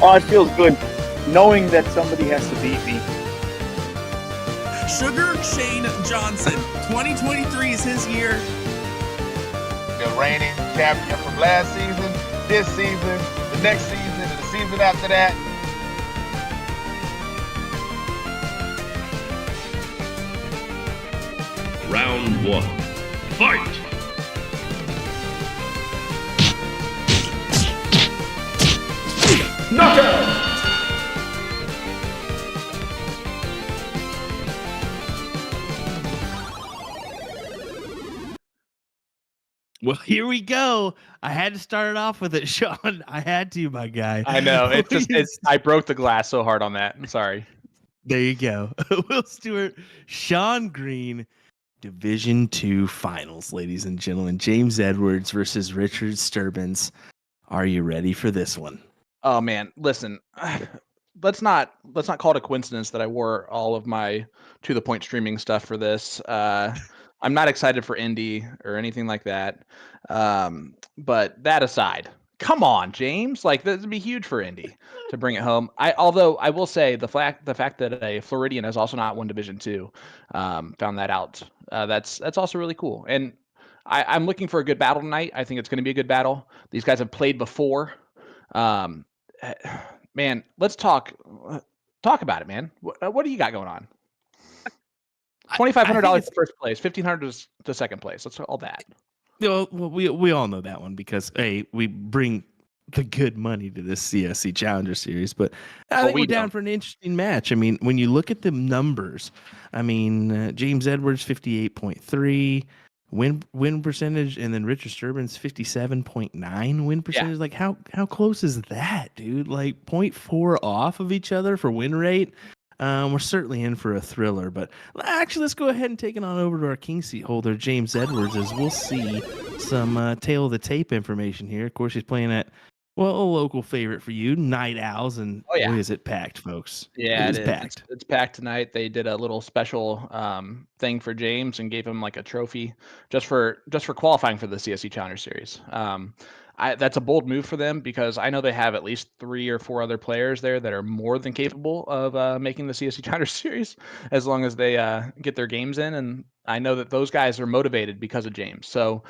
Oh, it feels good knowing that somebody has to beat me. Sugar Shane Johnson, 2023 is his year. The reigning champion from last season, this season, the next season, and the season after that. Round 1. Fight! Knockout! Well, here we go. I had to start it off with it, Sean. I had to, my guy. I know. I broke the glass so hard on that. I'm sorry. There you go. Will Stewart, Sean Green, Division II Finals, ladies and gentlemen. James Edwards versus Richard Sterbenz. Are you ready for this one? Oh man, listen. Let's not call it a coincidence that I wore all of my To The Point streaming stuff for this. I'm not excited for Indy or anything like that. But that aside, come on, James. Like, this would be huge for Indy to bring it home. Although I will say the fact that a Floridian has also not won Division II, found that out. That's also really cool. And I'm looking for a good battle tonight. I think it's going to be a good battle. These guys have played before. Man, let's talk about it, man. What do you got going on? $2,500 to first place, $1,500 to second place. Let's all that. Well, we all know that one because we bring the good money to this CSC Challenger Series, but I think we're down for an interesting match. I mean, when you look at the numbers, I mean, James Edwards 58.3 win percentage, and then Richard Sterbenz 57.9 win percentage. Yeah. Like, how close is that, dude? Like 0.4 off of each other for win rate. We're certainly in for a thriller, but actually, let's go ahead and take it on over to our king seat holder, James Edwards, as we'll see some tail of the tape information here. Of course, he's playing at, well, a local favorite for you, Night Owls, and boy, is it packed, folks. Yeah, it is packed. It's packed tonight. They did a little special thing for James and gave him like a trophy just for qualifying for the CSC Challenger Series. That's a bold move for them because I know they have at least 3 or 4 other players there that are more than capable of making the CSC Challenger Series as long as they get their games in. And I know that those guys are motivated because of James. So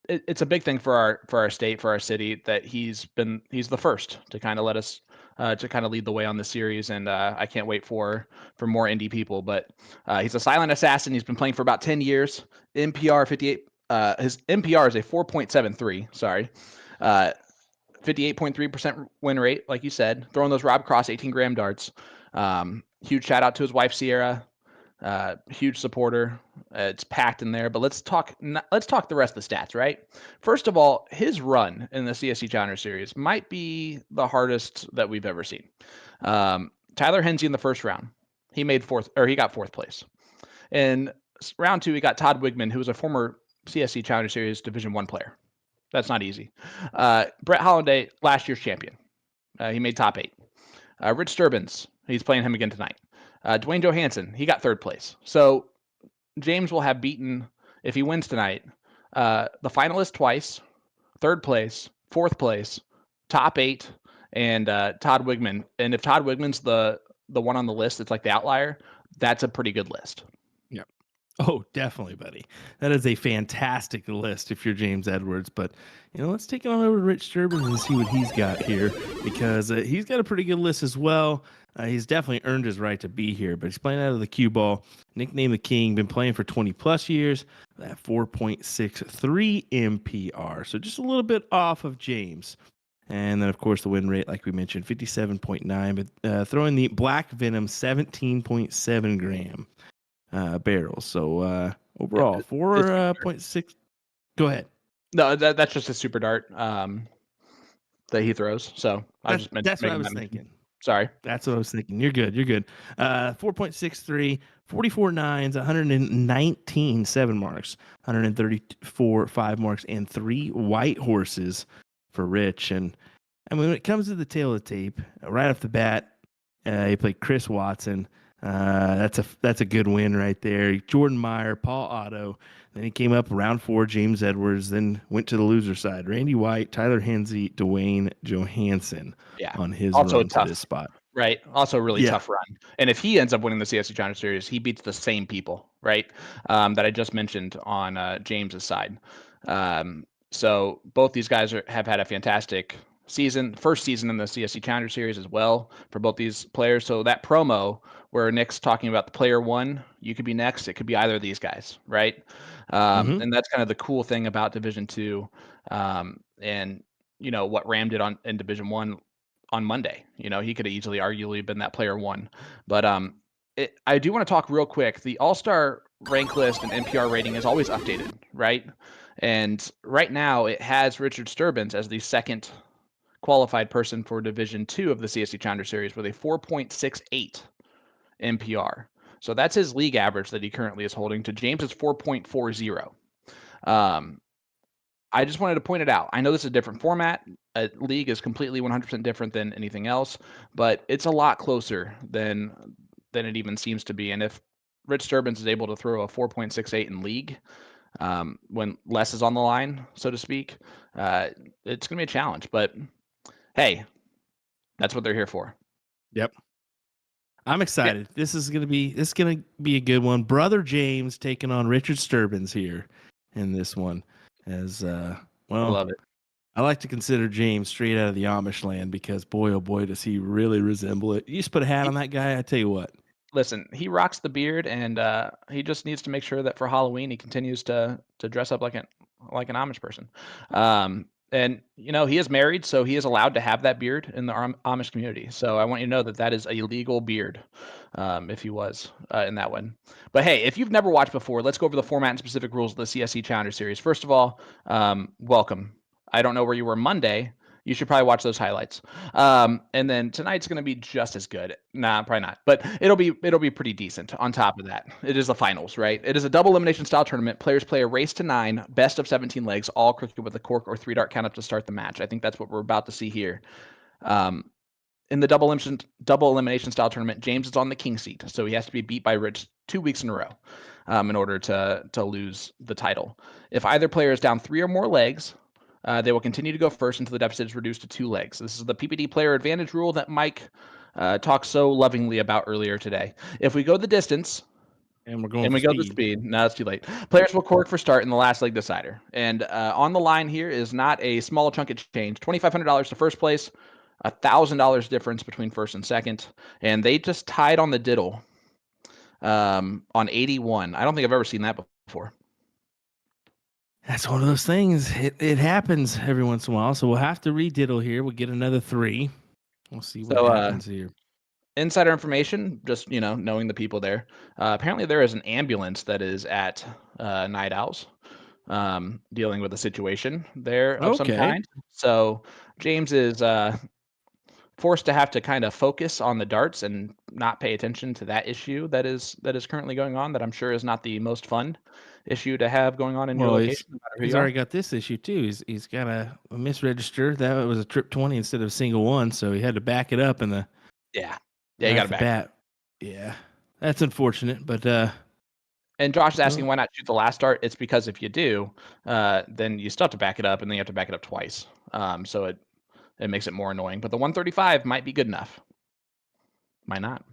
it's a big thing for our state, for our city, that he's the first to kind of let us to kind of lead the way on the series. And I can't wait for more indie people. But he's a silent assassin. He's been playing for about 10 years. NPR 58. His NPR is a 4.73. Sorry, 58.3% win rate, like you said. Throwing those Rob Cross 18-gram darts. Huge shout out to his wife Sierra. Huge supporter. It's packed in there. But let's talk the rest of the stats. Right. First of all, his run in the CSC Challenger Series might be the hardest that we've ever seen. Tyler Hensey in the first round, he got 4th place. In round 2, he got Todd Wigman, who was a former CSC Challenger Series Division I player. That's not easy. Brett Holliday, last year's champion. He made top 8. Rich Sterbenz, he's playing him again tonight. Dwayne Johansson, he got 3rd place. So James will have beaten, if he wins tonight, the finalist twice, 3rd place, 4th place, top 8, and Todd Wigman. And if Todd Wigman's the one on the list, it's like the outlier, that's a pretty good list. Oh, definitely, buddy. That is a fantastic list if you're James Edwards. But, let's take it on over to Rich Sterbenz and see what he's got here, because he's got a pretty good list as well. He's definitely earned his right to be here, but he's playing out of the cue ball. Nicknamed the King, been playing for 20-plus years, that 4.63 MPR. So just a little bit off of James. And then, of course, the win rate, like we mentioned, 57.9, but throwing the Black Venom 17.7 gram. Barrels. So overall, 4.6. Go ahead. No, that's just a super dart that he throws. So that's what I was thinking. Sorry. That's what I was thinking. You're good. 4.63, 44 nines, 119 7 marks, 134 5 marks, and 3 white horses for Rich. And I mean, when it comes to the tail of the tape, right off the bat, he played Chris Watson. That's a good win right there. Jordan Meyer, Paul Otto. Then he came up round 4, James Edwards. Then went to the loser side. Randy White, Tyler Hensey, Dwayne Johansson Yeah. on his Also run to tough. this spot. Right. Also, a really Yeah. tough run. And if he ends up winning the CSC Challenger Series, he beats the same people, right? That I just mentioned on James's side. So both these guys have had a fantastic season, first season in the CSC Challenger Series as well for both these players. So that promo where Nick's talking about the player one, you could be next. It could be either of these guys, right? And that's kind of the cool thing about Division Two, and what Ram did in Division One on Monday. He could have easily arguably been that player one. But I do want to talk real quick. The All-Star rank list and NPR rating is always updated, right? And right now it has Richard Sterbenz as the second qualified person for Division 2 of the CSC Challenger Series with a 4.68 NPR. So that's his league average that he currently is holding to James's 4.40. I just wanted to point it out. I know this is a different format. A league is completely 100% different than anything else, but it's a lot closer than it even seems to be. And if Rich Sterbenz is able to throw a 4.68 in league when less is on the line, so to speak, it's going to be a challenge. But hey, that's what they're here for. Yep. I'm excited. Yeah. This is gonna be a good one. Brother James taking on Richard Sterbenz here in this one. As I love it. I like to consider James straight out of the Amish land because boy, oh boy, does he really resemble it. You just put a hat on that guy, I tell you what. Listen, he rocks the beard, and he just needs to make sure that for Halloween he continues to dress up like an Amish person. And he is married, so he is allowed to have that beard in the Amish community. So I want you to know that is a legal beard, if he was in that one. But hey, if you've never watched before, let's go over the format and specific rules of the CSC Challenger Series. First of all, welcome. I don't know where you were Monday. You should probably watch those highlights. And then tonight's going to be just as good. Nah, probably not. But it'll be pretty decent on top of that. It is the finals, right? It is a double elimination style tournament. Players play a race to 9, best of 17 legs, all cricket with a cork or 3-dart count up to start the match. I think that's what we're about to see here. In the double elimination style tournament, James is on the king seat. So he has to be beat by Rich 2 weeks in a row in order to lose the title. If either player is down 3 or more legs, they will continue to go first until the deficit is reduced to 2 legs. This is the PPD player advantage rule that Mike talked so lovingly about earlier today. If we go the distance, and we go the speed, no, it's too late. Players will cork for start in the last leg decider. And on the line here is not a small chunk of change. $2,500 to first place, $1,000 difference between first and second. And they just tied on the diddle on 81. I don't think I've ever seen that before. That's one of those things. It happens every once in a while. So we'll have to rediddle here. We'll get another 3. We'll see what happens here. Insider information, just knowing the people there. Apparently there is an ambulance that is at Night Owls dealing with a situation there of some kind. So James is forced to have to kind of focus on the darts and not pay attention to that issue that is currently going on, that I'm sure is not the most fun issue to have going on in your location. He's already got this issue too. He's got a misregister. That was a trip 20 instead of single 1, so he had to back it up in the you got to back. Yeah, that's unfortunate, but and Josh is asking why not shoot the last dart. It's because if you do, then you still have to back it up, and then you have to back it up twice. So it makes it more annoying. But the 135 might be good enough. Might not.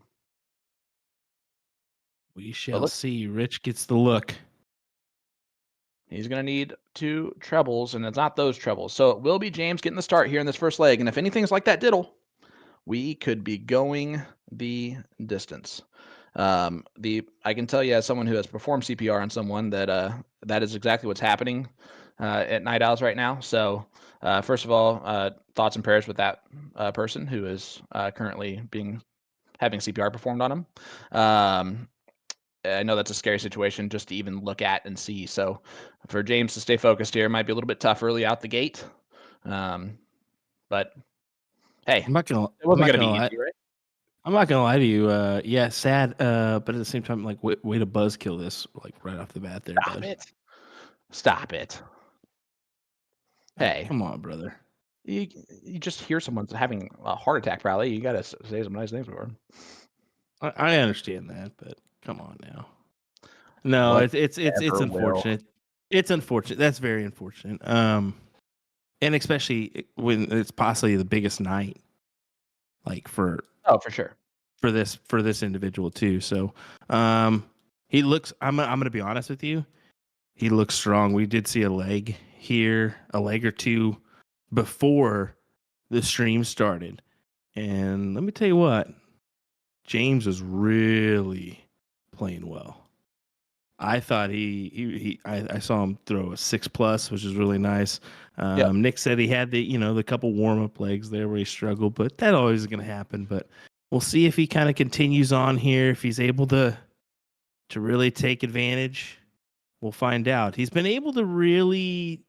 We shall see. Rich gets the look. He's going to need 2 trebles, and it's not those trebles. So it will be James getting the start here in this first leg. And if anything's like that diddle, we could be going the distance. I can tell you as someone who has performed CPR on someone that that is exactly what's happening at Night Owls right now. So first of all, thoughts and prayers with that person who is currently having CPR performed on him. I know that's a scary situation just to even look at and see. So for James to stay focused here might be a little bit tough early out the gate. But hey, it wasn't going to be easy, right? I'm not going to lie to you. Yeah, sad. But at the same time, like, way to buzzkill this, like, right off the bat there. Stop it. Hey. Come on, brother. You just hear someone's having a heart attack, probably. You got to say some nice things for him. I understand that, but come on now. No, it's Whatever will. unfortunate. It's unfortunate. That's very unfortunate. And especially when it's possibly the biggest night, like for For sure. for this individual too. So, he looks. I'm gonna be honest with you. He looks strong. We did see a leg here, a leg or two before the stream started, and let me tell you what, James was really playing well. I thought I saw him throw a 6+, which is really nice. Yep. Nick said he had the couple warm up legs there where he struggled, but that always is going to happen. But we'll see if he kind of continues on here, if he's able to really take advantage. We'll find out. He's been able to really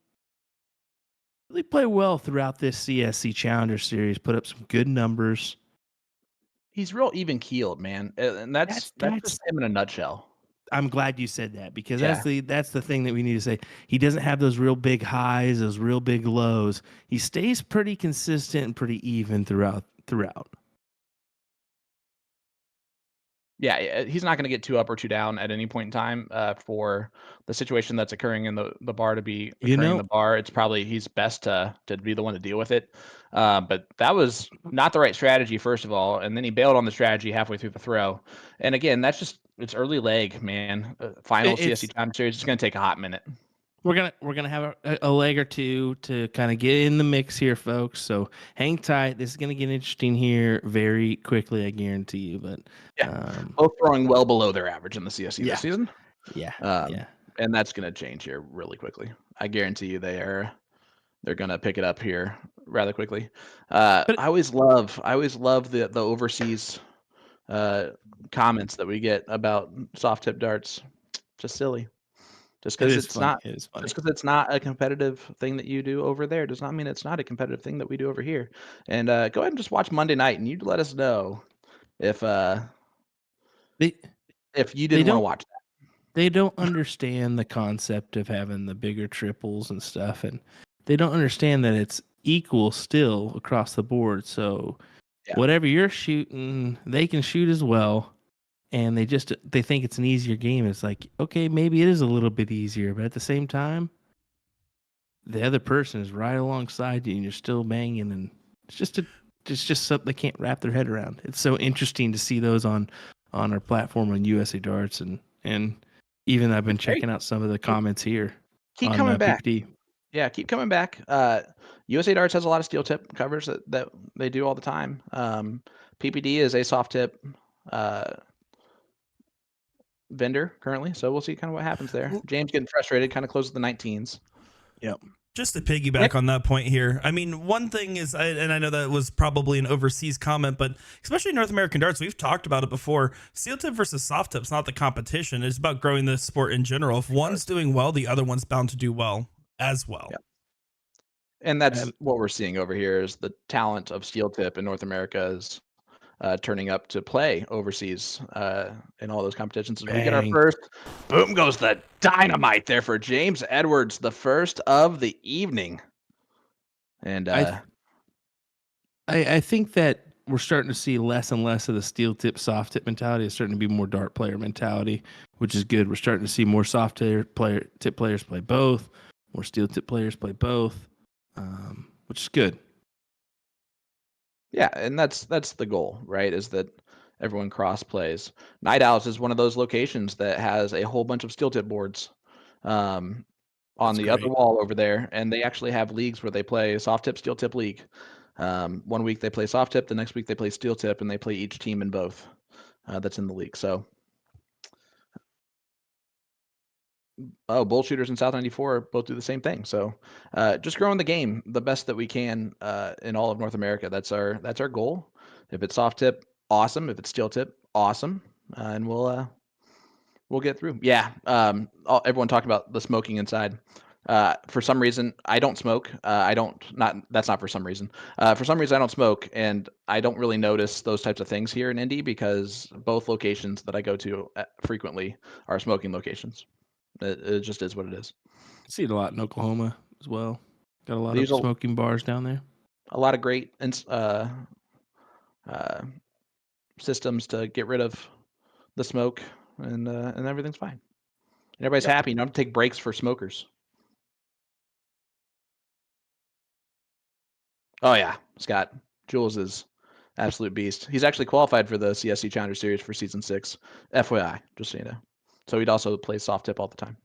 play well throughout this CSC Challenger Series, put up some good numbers. He's real even keeled, man, and that's just him in a nutshell. I'm glad you said that because that's the thing that we need to say. He doesn't have those real big highs, those real big lows. He stays pretty consistent and pretty even throughout. Yeah, he's not going to get too up or too down at any point in time. For the situation that's occurring in the bar to be occurring in the bar, it's probably he's best to be the one to deal with it. But that was not the right strategy, first of all, and then he bailed on the strategy halfway through the throw. And again, that's just it's early leg, man. Final CSC Challenger Series. It's going to take a hot minute. We're gonna have a leg or two to kind of get in the mix here, folks. So hang tight. This is gonna get interesting here very quickly, I guarantee you. But both throwing well below their average in the CSC this season. Yeah. And that's gonna change here really quickly. I guarantee you they're gonna pick it up here rather quickly. I always love the overseas comments that we get about soft tip darts. Just silly. Just because it's not a competitive thing that you do over there does not mean it's not a competitive thing that we do over here. And go ahead and just watch Monday night, and you let us know if you didn't want to watch that. They don't understand the concept of having the bigger triples and stuff, and they don't understand that it's equal still across the board. So whatever you're shooting, they can shoot as well. And they think it's an easier game. It's like, okay, maybe it is a little bit easier, but at the same time, the other person is right alongside you, and you're still banging, and it's just something they can't wrap their head around. It's so interesting to see those on our platform on USA Darts, and even I've been checking out some of the comments here. Keep coming back. PPD. Yeah, keep coming back. USA Darts has a lot of steel tip covers that they do all the time. PPD is a soft tip vendor currently, so we'll see kind of what happens there. James getting frustrated, kind of closes the 19s. Yep. Just to piggyback on that point here, I mean, one thing is, and I know that was probably an overseas comment, but especially North American darts, we've talked about it before. Steel tip versus soft tip's not the competition. It's about growing the sport in general. If one's doing well, the other one's bound to do well as well. Yep. And that's what we're seeing over here is the talent of steel tip in North America is turning up to play overseas in all those competitions. As we get our first, boom goes the dynamite there for James Edwards, the first of the evening. And I think that we're starting to see less and less of the steel tip, soft tip mentality. It's starting to be more dart player mentality, which is good. We're starting to see more soft tip players play both, more steel tip players play both, which is good. Yeah, and that's the goal, right? Is that everyone cross plays. Night Owls is one of those locations that has a whole bunch of steel tip boards on the other wall over there, and they actually have leagues where they play soft tip, steel tip league. 1 week they play soft tip, the next week they play steel tip, and they play each team in both that's in the league. So, bull shooters in South 94 both do the same thing. So, just growing the game the best that we can in all of North America. That's our goal. If it's soft tip, awesome. If it's steel tip, awesome. And we'll get through. Yeah. Everyone talking about the smoking inside. For some reason, I don't smoke. That's not for some reason. For some reason, I don't smoke, and I don't really notice those types of things here in Indy because both locations that I go to frequently are smoking locations. It just is what it is. I see it a lot in Oklahoma as well. Got a lot of smoking bars down there. A lot of great systems to get rid of the smoke, and everything's fine. And everybody's happy. You don't have to take breaks for smokers. Oh yeah, Scott Jules is absolute beast. He's actually qualified for the CSC Challenger Series for season 6. FYI, just so you know. So he'd also play soft tip all the time.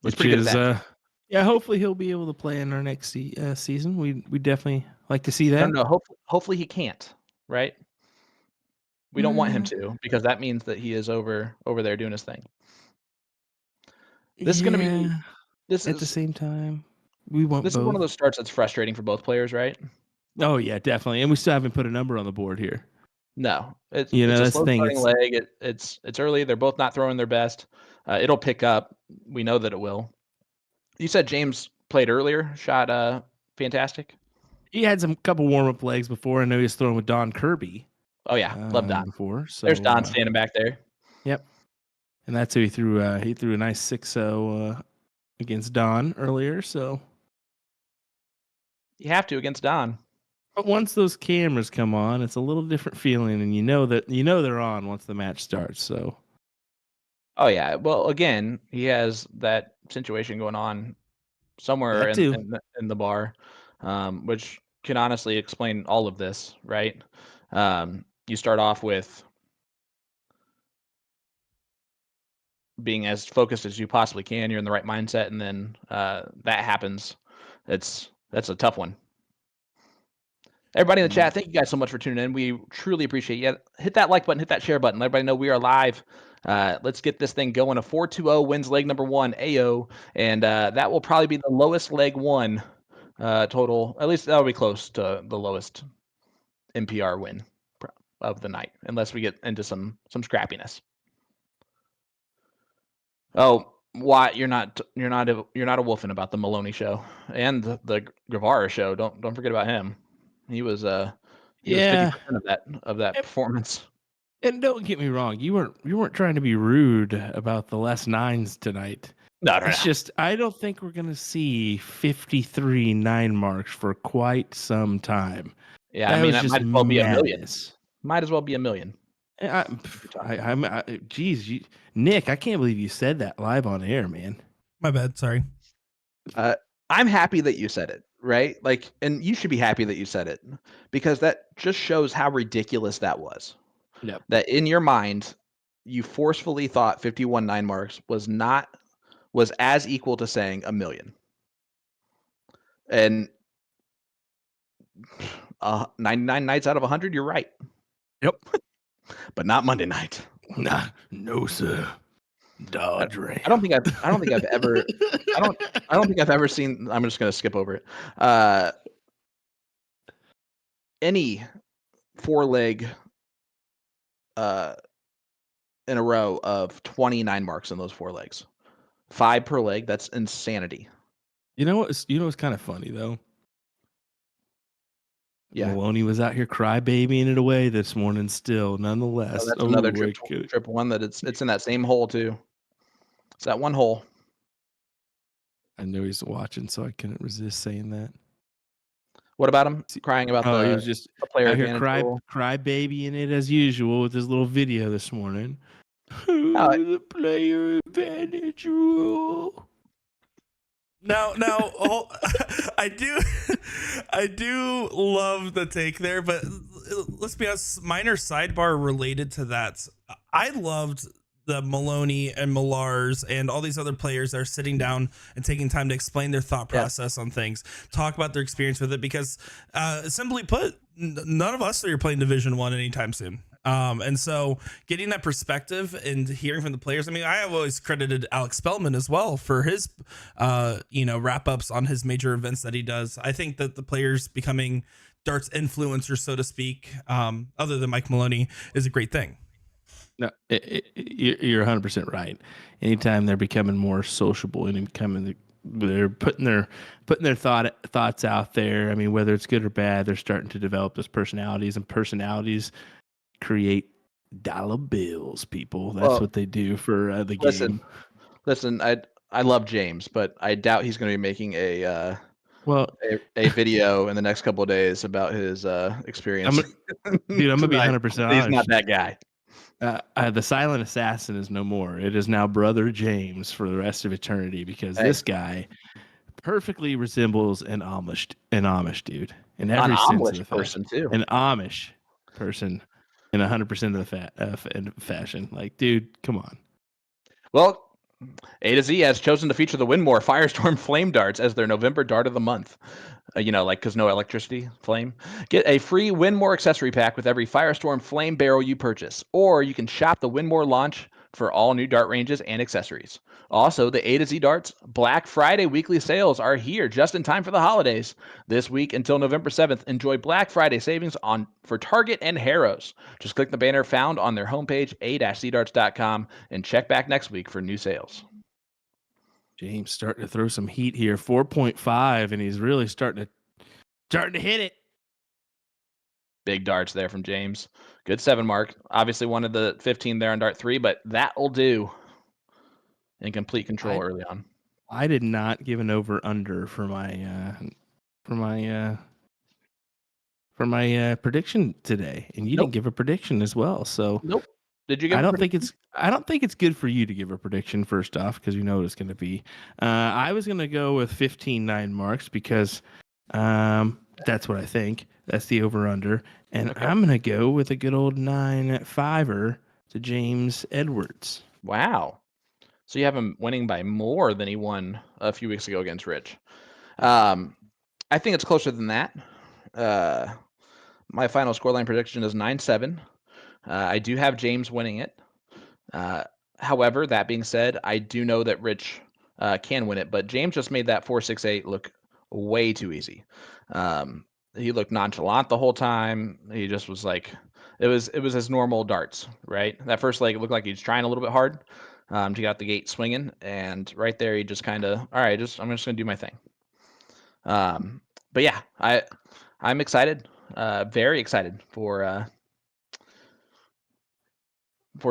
He's Which pretty good is, at that. yeah, hopefully he'll be able to play in our next season. We definitely like to see that. No, hopefully he can't, right? We don't want him to, because that means that he is over there doing his thing. This is going to be at the same time. We want this both. is one of those starts that's frustrating for both players, right? Oh yeah, definitely. And we still haven't put a number on the board here. No, it's You know, a that's the slow thing. starting leg. It's early. They're both not throwing their best. It'll pick up. We know that it will. You said James played earlier, shot fantastic. He had some couple warm up legs before. I know he was throwing with Don Kirby. Oh yeah, love Don. Before. So there's Don standing back there. Yep. And that's who he threw. He threw a nice 6-0 against Don earlier. So you have to against Don. But once those cameras come on, it's a little different feeling, and you know they're on once the match starts. So. Oh yeah. Well, again, he has that situation going on somewhere in the bar, which can honestly explain all of this, right? You start off with being as focused as you possibly can. You're in the right mindset, and then that happens. That's a tough one. Everybody in the chat, thank you guys so much for tuning in. We truly appreciate you. Hit that like button, hit that share button. Let everybody know we are live. Let's get this thing going. A 4-2-0 wins leg number 1, AO, and that will probably be the lowest leg 1 total. At least that'll be close to the lowest NPR win of the night, unless we get into some scrappiness. Oh, why you're not a wolfing about the Maloney show and the Guevara show. Don't forget about him. He was 50% of that performance. And don't get me wrong, you weren't trying to be rude about the less nines tonight. No. It's just I don't think we're gonna see 53 9 marks for quite some time. Yeah, I mean that might as well be a million. Might as well be a million. Geez, Nick, I can't believe you said that live on air, man. My bad. Sorry. I'm happy that you said it, right? Like, and you should be happy that you said it, because that just shows how ridiculous that was. Yep. That in your mind, you forcefully thought 51 9 marks was as equal to saying a million. And 99 nights out of 100, you're right. Yep. But not Monday night. Nah, no sir. Dodge Ram. I don't think I've ever seen. I'm just gonna skip over it. Any 4-leg in a row of 29 marks in those 4 legs, 5 per leg. That's insanity. You know what's kind of funny though. Yeah, Maloney was out here crybabying it away this morning. Still, nonetheless, that's another trip one that it's in that same hole too. It's that one hole. I know he's watching, so I couldn't resist saying that. What about him crying about he was just the player out here crybabying it as usual with his little video this morning. The player advantage rule. Now, I do love the take there, but let's be honest, minor sidebar related to that. I loved the Maloney and Millars and all these other players that are sitting down and taking time to explain their thought process on things, talk about their experience with it, because simply put, none of us are playing Division I anytime soon. And so getting that perspective and hearing from the players, I mean, I have always credited Alex Spellman as well for his, wrap ups on his major events that he does. I think that the players becoming darts influencers, so to speak, other than Mike Maloney, is a great thing. No, you're 100% right. Anytime they're becoming more sociable and they're putting their thoughts out there. I mean, whether it's good or bad, they're starting to develop those personalities, and personalities create dollar bills. People, that's what they do for the game. Listen, I love James, but I doubt he's going to be making a Well, a video in the next couple of days about his experience. I'm gonna be 100% honest. He's not that guy. The silent assassin is no more. It is now Brother James for the rest of eternity because this guy perfectly resembles an Amish dude in every sense of the person too. An Amish person in 100% of the fashion. Like, dude, come on. Well, A to Z has chosen to feature the Winmore Firestorm Flame Darts as their November Dart of the Month. Because no electricity, flame. Get a free Winmore accessory pack with every Firestorm Flame barrel you purchase. Or you can shop the Winmore launch for all new dart ranges and accessories. Also, the A to Z Darts Black Friday weekly sales are here just in time for the holidays. This week until November 7th, enjoy Black Friday savings for Target and Harrows. Just click the banner found on their homepage, a-cdarts.com, and check back next week for new sales. James starting to throw some heat here, 4.5, and he's really starting to hit it. Big darts there from James. Good 7 mark. Obviously wanted the 15 there on dart 3, but that'll do in complete control early on. I did not give an over under for my prediction today, and you didn't give a prediction as well. So nope. Did you give? I don't think it's good for you to give a prediction first off because you know what it's going to be. I was going to go with 15-9 marks because that's what I think. That's the over under, and I'm going to go with a good old 9-5er to James Edwards. Wow. So you have him winning by more than he won a few weeks ago against Rich. I think it's closer than that. My final scoreline prediction is 9-7. I do have James winning it. However, that being said, I do know that Rich can win it, but James just made that 4-6-8 look way too easy. He looked nonchalant the whole time. He just was like, it was his normal darts, right? That first leg, it looked like he was trying a little bit hard to get out the gate swinging, and right there, he just kind of, all right, I'm just gonna do my thing. But yeah, I'm excited, very excited for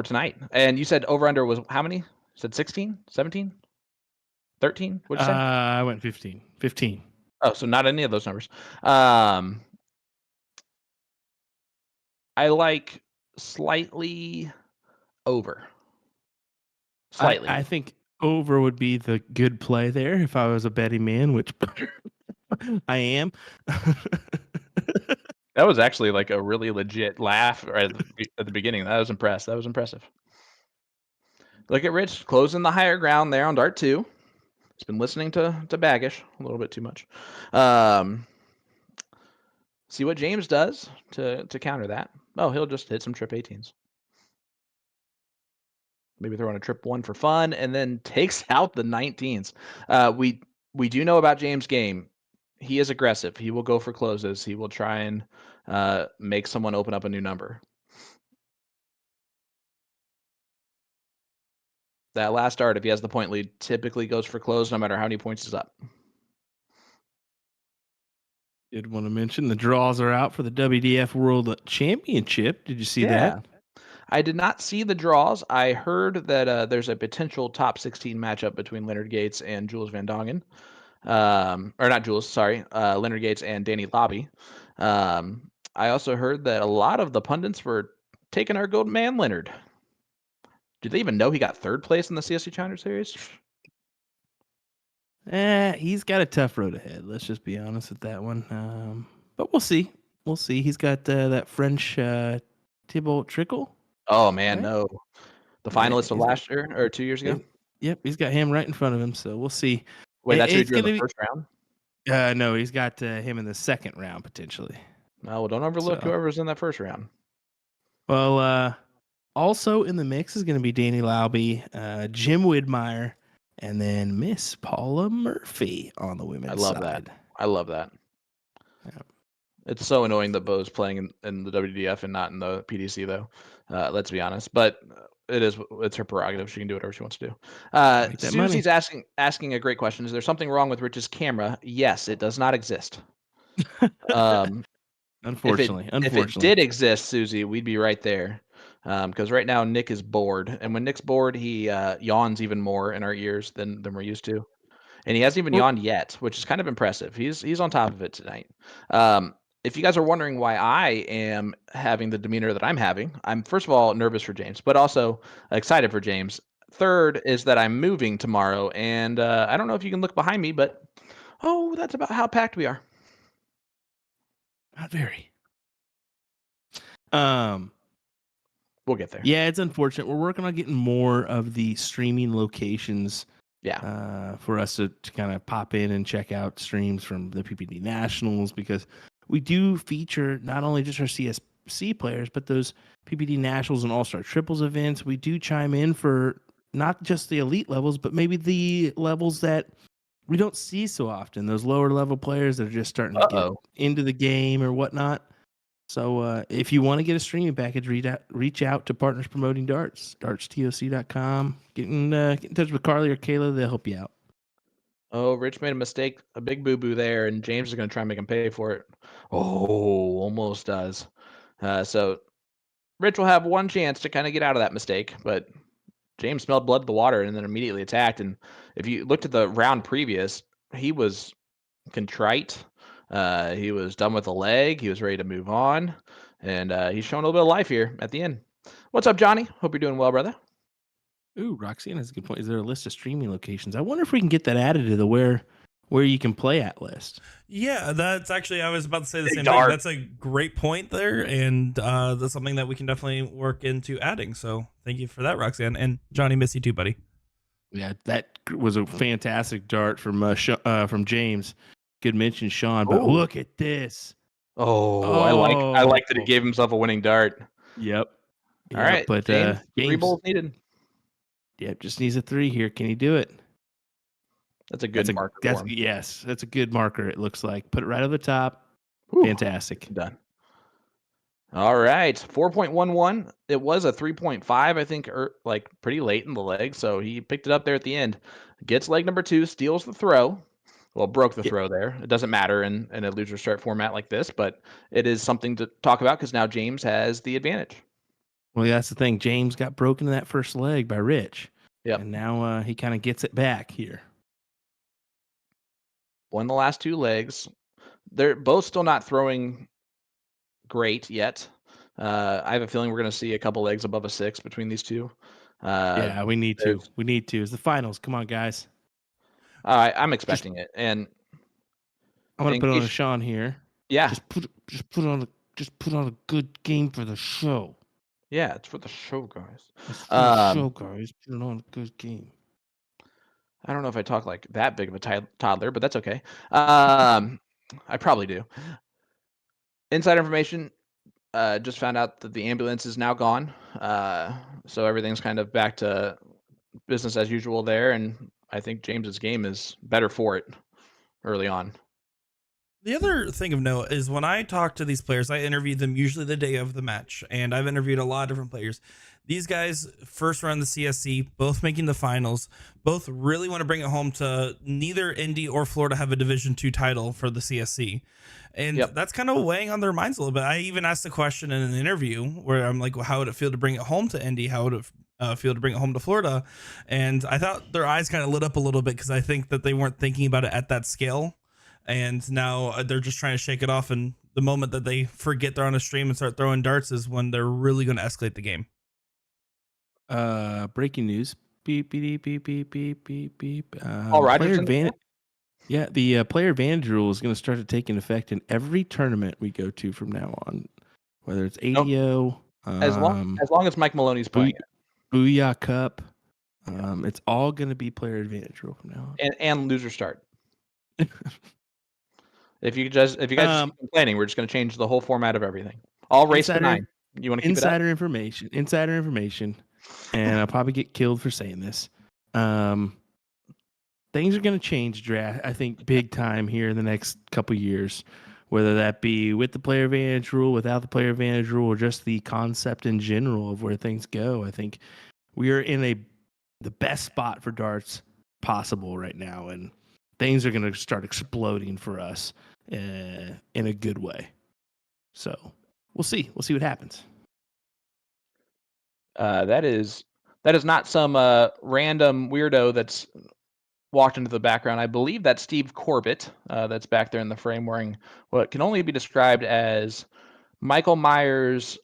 tonight. And you said over under was how many? You said 16, 17, 13? What'd you say? I went 15. 15. Oh, so not any of those numbers. I like slightly over. Slightly. I think over would be the good play there if I was a betting man, which I am. That was actually like a really legit laugh right at the beginning. That was impressed. That was impressive. Look at Rich closing the higher ground there on dart 2. He's been listening to Baggish a little bit too much. See what James does to counter that. Oh, he'll just hit some trip 18s. Maybe throw in a trip 1 for fun, and then takes out the 19s. We do know about James' game. He is aggressive. He will go for closes. He will try and make someone open up a new number. That last dart, if he has the point lead, typically goes for close no matter how many points is up. Did want to mention the draws are out for the WDF World Championship. Did you see that? I did not see the draws. I heard that there's a potential top 16 matchup between Leonard Gates and Jules Van Dongen. Or not Jules, sorry. Leonard Gates and Danny Lobby. I also heard that a lot of the pundits were taking our gold man Leonard. Did they even know he got 3rd place in the CSC Challenger Series? He's got a tough road ahead. Let's just be honest with that one. But we'll see. We'll see. He's got that French Thibault Trickle. Oh, man, right? No. The finalist of last year or 2 years ago? Yep, he's got him right in front of him, so we'll see. Wait, that's who drew in the first round? No, he's got him in the second round, potentially. Well, don't overlook whoever's in that first round. Well, also in the mix is going to be Danny Lauby, Jim Widmeyer, and then Miss Paula Murphy on the women's side. I love that. Yeah. It's so annoying that Bo's playing in the WDF and not in the PDC, though. Let's be honest. But it's her prerogative. She can do whatever she wants to do. Susie's asking a great question. Is there something wrong with Rich's camera? Yes, it does not exist. Unfortunately. If it did exist, Susie, we'd be right there. Because right now Nick is bored, and when Nick's bored, he yawns even more in our ears than we're used to. and he hasn't even yawned yet, which is kind of impressive. He's on top of it tonight. If you guys are wondering why I am having the demeanor that I'm having, I'm first of all nervous for James, but also excited for James. Third is that I'm moving tomorrow, and I don't know if you can look behind me, but that's about how packed we are. Not very. We'll get there. Yeah, it's unfortunate. We're working on getting more of the streaming locations. Yeah. For us to kind of pop in and check out streams from the PPD Nationals, because we do feature not only just our CSC players, but those PPD Nationals and All-Star Triples events. We do chime in for not just the elite levels, but maybe the levels that we don't see so often. Those lower level players that are just starting to get into the game or whatnot. So if you want to get a streaming package, reach out to Partners Promoting Darts, dartstoc.com. Get in touch with Carly or Kayla. They'll help you out. Oh, Rich made a mistake, a big boo-boo there, and James is going to try and make him pay for it. Oh, almost does. So Rich will have one chance to kind of get out of that mistake, but James smelled blood in the water and then immediately attacked. And if you looked at the round previous, he was contrite. He was done with the leg. He was ready to move on. And he's showing a little bit of life here at the end. What's up, Johnny? Hope you're doing well, brother. Ooh, Roxanne has a good point. Is there a list of streaming locations? I wonder if we can get that added to the where you can play at list. Yeah, that's actually, I was about to say the same thing. That's a great point there, and that's something that we can definitely work into adding. So thank you for that, Roxanne. And Johnny, miss you too, buddy. Yeah, that was a fantastic dart from James. Good mention, Sean. But look at this. I like that he gave himself a winning dart. Yep. All right, but James, James, 3 bowls needed. Yep, just needs a 3 here. Can he do it? That's a good marker. Yes, that's a good marker. It looks like. Put it right over the top. Ooh, fantastic. Done. All right, 4.11. It was a 3.5, I think, like pretty late in the leg. So he picked it up there at the end. Gets leg number 2, steals the throw. Well, broke the throw there. It doesn't matter in a loser start format like this, but it is something to talk about because now James has the advantage. Well, yeah, that's the thing. James got broken in that first leg by Rich. Yep. And now he kind of gets it back here. Won the last 2 legs. They're both still not throwing great yet. I have a feeling we're going to see a couple legs above a 6 between these two. Yeah, we need to. We need to. It's the finals. Come on, guys. I'm expecting it, and I'm gonna put on a Sean here. Yeah, just put on a good game for the show. Yeah, it's for the show, guys. It's for the show, guys. Put on a good game. I don't know if I talk like that big of a toddler, but that's okay. I probably do. Inside information. Just found out that the ambulance is now gone. So everything's kind of back to business as usual there, and I think James's game is better for it early on. The other thing of note is when I talk to these players, I interview them usually the day of the match, and I've interviewed a lot of different players. These guys first run the CSC, both making the finals, both really want to bring it home to neither Indy or Florida have a Division II title for the CSC. And that's kind of weighing on their minds a little bit. I even asked a question in an interview where I'm like, well, how would it feel to bring it home to Indy? How would it feel to bring it home to Florida? And I thought their eyes kind of lit up a little bit because I think that they weren't thinking about it at that scale. And now they're just trying to shake it off. And the moment that they forget they're on a stream and start throwing darts is when they're really going to escalate the game. Breaking news. Beep, beep, beep, beep, beep, beep, beep. All right. Yeah, the player advantage rule is going to start to take in effect in every tournament we go to from now on, whether it's ADO. As long as Mike Maloney's playing it. Booyah Cup. It's all going to be player advantage rule from now on. And loser start. If you guys are complaining, we're just going to change the whole format of everything. All race to 9. You want to keep insider information, and I'll probably get killed for saying this. Things are going to change, I think, big time here in the next couple years, whether that be with the player advantage rule, without the player advantage rule, or just the concept in general of where things go. I think we are in the best spot for darts possible right now, and things are going to start exploding for us in a good way. So we'll see. We'll see what happens. That is not some random weirdo that's walked into the background. I believe that's Steve Corbett that's back there in the frame wearing what can only be described as Michael Myers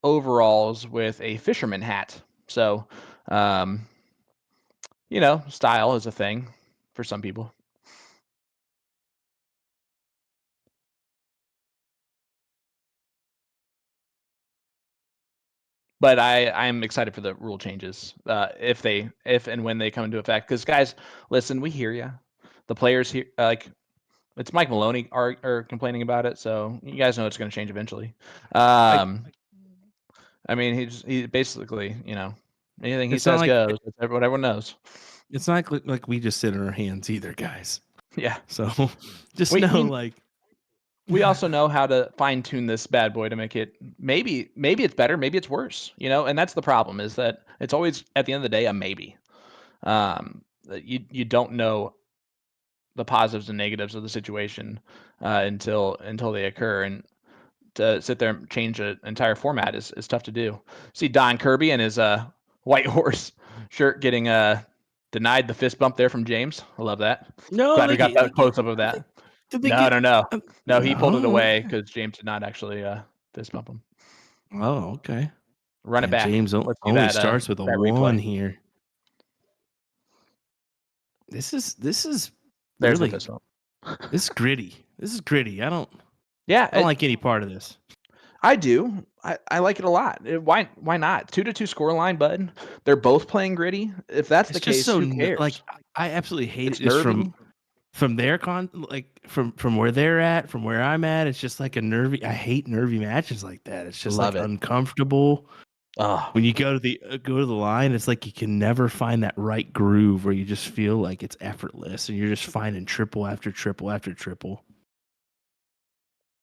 overalls with a fisherman hat. So, style is a thing for some people. But I'm excited for the rule changes if and when they come into effect. Because guys, listen, we hear you. The players here, it's Mike Maloney are complaining about it, so you guys know it's going to change eventually. I mean, he basically, anything he says goes. That's what everyone knows. It's not like we just sit in our hands either, guys. Yeah. So just we also know how to fine tune this bad boy to make it maybe it's better, maybe it's worse, and that's the problem is that it's always at the end of the day a maybe. You don't know the positives and negatives of the situation until they occur, and to sit there and change an entire format is tough to do. See Don Kirby and his White Horse shirt getting denied the fist bump there from James. I love that. No, glad we got that close up of that. No, he pulled it away because James did not actually fist bump him. Oh, okay. Run it back. James only starts with a 1 here. This is There's really the fist bump. This is gritty. I don't I like any part of this. I do. I like it a lot. Why not? 2-2 scoreline, bud. They're both playing gritty. If that's the case, who cares? I absolutely hate it from their from where they're at, from where I'm at. It's just like a nervy. I hate nervy matches like that. It's just uncomfortable. When you go to the line, it's like you can never find that right groove where you just feel like it's effortless, and you're just finding triple after triple after triple.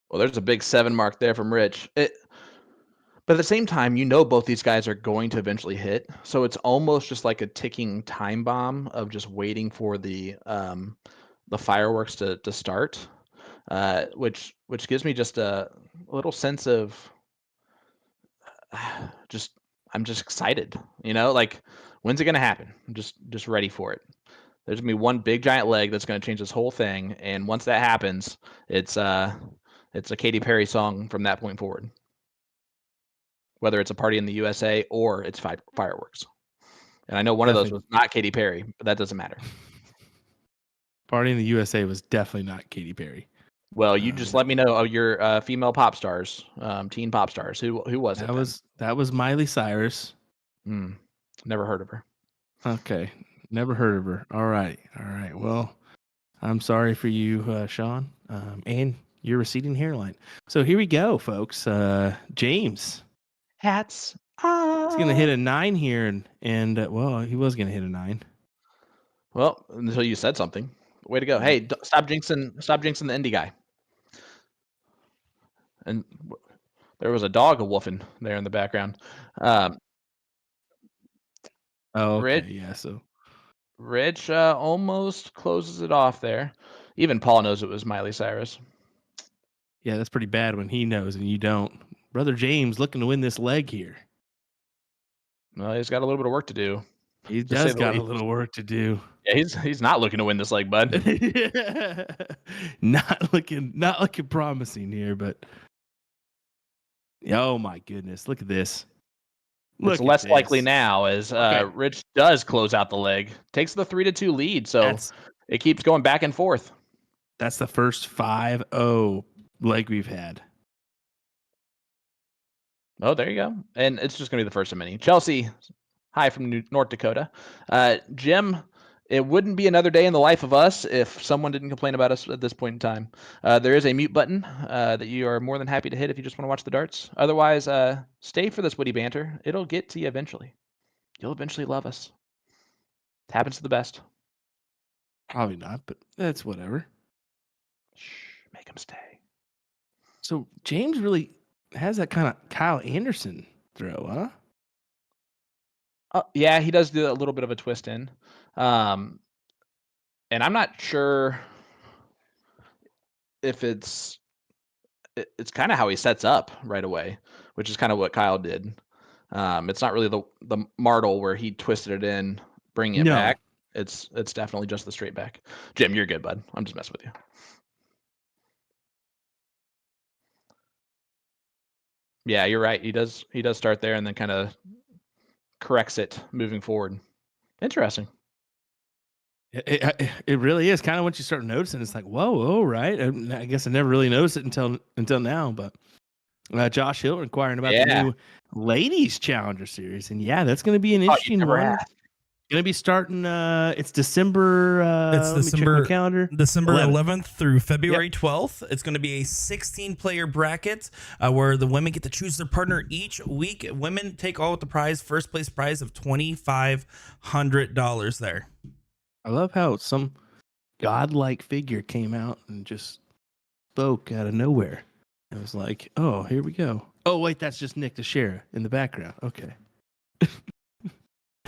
Well, there's a big 7 mark there from Rich. But at the same time, both these guys are going to eventually hit. So it's almost just like a ticking time bomb of just waiting for the fireworks to start, which gives me just a little sense of I'm just excited. When's it going to happen? I'm just ready for it. There's going to be one big giant leg that's going to change this whole thing. And once that happens, it's a Katy Perry song from that point forward. Whether it's a party in the USA or it's fireworks. And I know one of those was not Katy Perry, but that doesn't matter. Party in the USA was definitely not Katy Perry. Well, you just let me know your female pop stars, teen pop stars. Who was it? That was Miley Cyrus. Never heard of her. Okay, never heard of her. All right. Well, I'm sorry for you, Sean, and your receding hairline. So here we go, folks. James. Hats. He's gonna hit a 9 here, and he was gonna hit a 9. Well, until you said something. Way to go! Hey, stop jinxing the indie guy. And there was a dog a-woofing there in the background. Okay, yeah. So Rich almost closes it off there. Even Paul knows it was Miley Cyrus. Yeah, that's pretty bad when he knows and you don't. Brother James looking to win this leg here. Well, he's got a little bit of work to do. He does got a little work to do. Yeah, he's not looking to win this leg, bud. Not looking promising here, but oh my goodness, look at this. It's less likely now as Rich does close out the leg. Takes the 3-2 lead, so it keeps going back and forth. That's the first 5-0 leg we've had. Oh, there you go. And it's just going to be the first of many. Chelsea, hi from North Dakota. Jim, it wouldn't be another day in the life of us if someone didn't complain about us at this point in time. There is a mute button that you are more than happy to hit if you just want to watch the darts. Otherwise, stay for this witty banter. It'll get to you eventually. You'll eventually love us. It happens to the best. Probably not, but that's whatever. Shh, make him stay. So James really has that kind of Kyle Anderson throw, huh? Yeah, he does do a little bit of a twist in. And I'm not sure if it's kind of how he sets up right away, which is kind of what Kyle did. It's not really the Martel where he twisted it in, bringing it back. It's definitely just the straight back. Jim, you're good, bud. I'm just messing with you. Yeah, you're right. He does start there and then kind of corrects it moving forward. Interesting. It really is kind of once you start noticing. It's like, whoa, right? I guess I never really noticed it until now. But Josh Hill inquiring about the new Ladies Challenger Series, and yeah, that's going to be an interesting one. Going to be starting. It's December. It's December calendar. December 11th through February 12th. It's going to be a 16-player bracket where the women get to choose their partner each week. Women take all with the prize, first place prize of $2,500 there. I love how some godlike figure came out and just spoke out of nowhere. It was like, oh, here we go. Oh, wait, that's just Nick Teixeira in the background. Okay.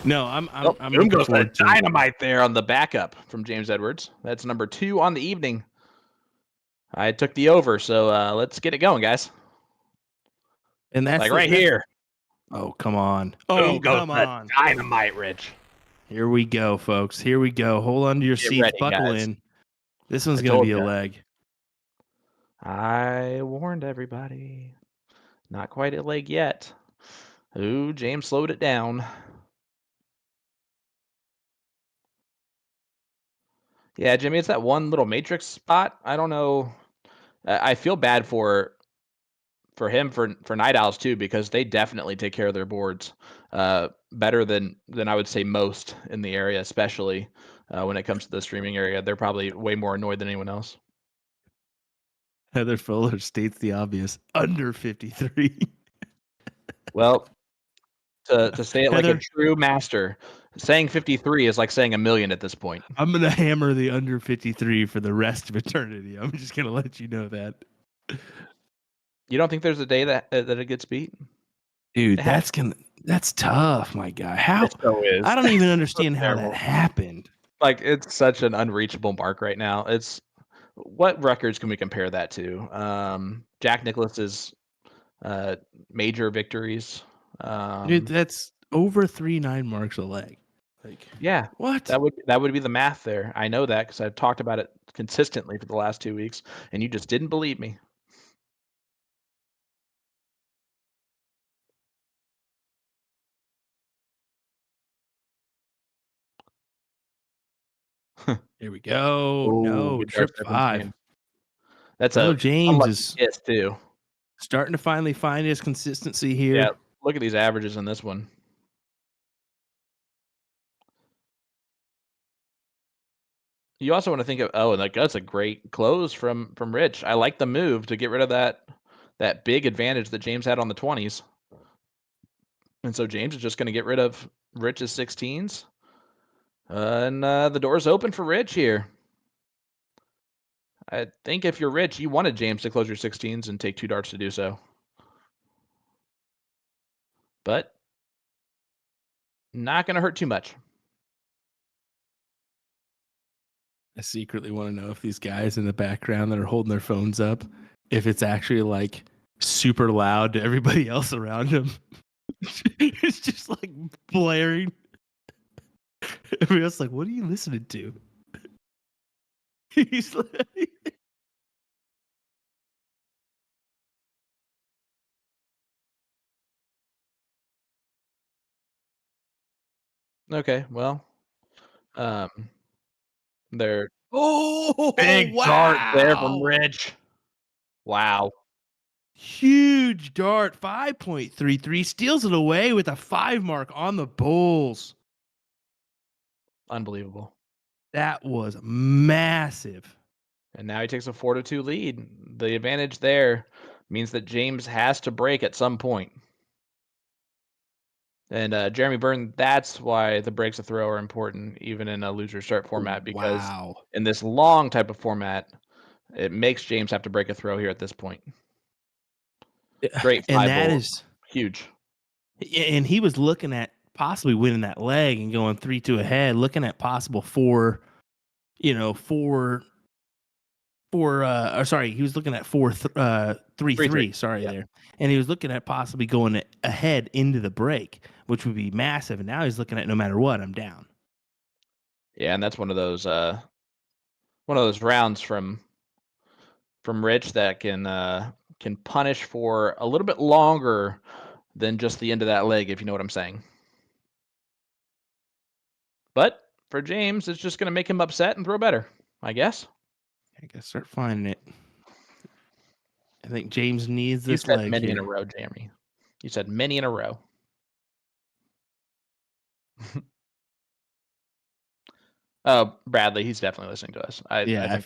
No, I'm looking forward to dynamite there on the backup from James Edwards. That's number 2 on the evening. I took the over, so let's get it going, guys. And that's like right here. Oh, come on. Oh, come on. Dynamite, Rich. Here we go, folks. Here we go. Hold on to your seats. Buckle in. This one's going to be a leg. I warned everybody. Not quite a leg yet. Ooh, James slowed it down. Yeah, Jimmy, it's that one little matrix spot. I don't know. I feel bad for him for Night Owls too, because they definitely take care of their boards better than I would say most in the area, especially when it comes to the streaming area. They're probably way more annoyed than anyone else. Heather Fuller states the obvious: under 53. Well, to say it like a true master, saying 53 is like saying a million at this point. I'm gonna hammer the under 53 for the rest of eternity. I'm just gonna let you know that. You don't think there's a day that it gets beat? Dude, that's tough, my guy. How? I don't even understand how that happened. Like, it's such an unreachable mark right now. It's what records can we compare that to? Jack Nicklaus's major victories. Dude, that's over 3.9 marks a leg. Like, yeah, what? That would be the math there. I know that because I've talked about it consistently for the last 2 weeks, and you just didn't believe me. Here we go. Ooh, no, trip 5. That's James is too. Starting to finally find his consistency here. Yeah, look at these averages in this one. You also want to think of that's a great close from Rich. I like the move to get rid of that big advantage that James had on the 20s. And so James is just going to get rid of Rich's 16s. And the door's open for Rich here. I think if you're Rich, you wanted James to close your 16s and take 2 darts to do so. But not going to hurt too much. I secretly want to know if these guys in the background that are holding their phones up, if it's actually like super loud to everybody else around them. It's just like blaring. Everybody's like, what are you listening to? He's like... Okay, well, they're big dart there from Rich. Wow. Huge dart, 5.33, steals it away with a 5 mark on the Bulls. Unbelievable. That was massive. And now he takes a 4-2 lead. The advantage there means that James has to break at some point. And Jeremy Byrne, that's why the breaks of throw are important, even in a loser start format, because in this long type of format, it makes James have to break a throw here at this point. Great, and that is huge. And he was looking at possibly winning that leg and going 3-2 ahead, looking at possible he was looking at 3-3. Sorry, there. And he was looking at possibly going ahead into the break, which would be massive. And now he's looking at no matter what, I'm down. Yeah, and that's one of those rounds from Rich that can punish for a little bit longer than just the end of that leg, if you know what I'm saying. But for James, it's just going to make him upset and throw better, I guess. I guess start finding it. I think James needs You this said leg many in here. a row, Jeremy. You said many in a row. Oh, Bradley, he's definitely listening to us. I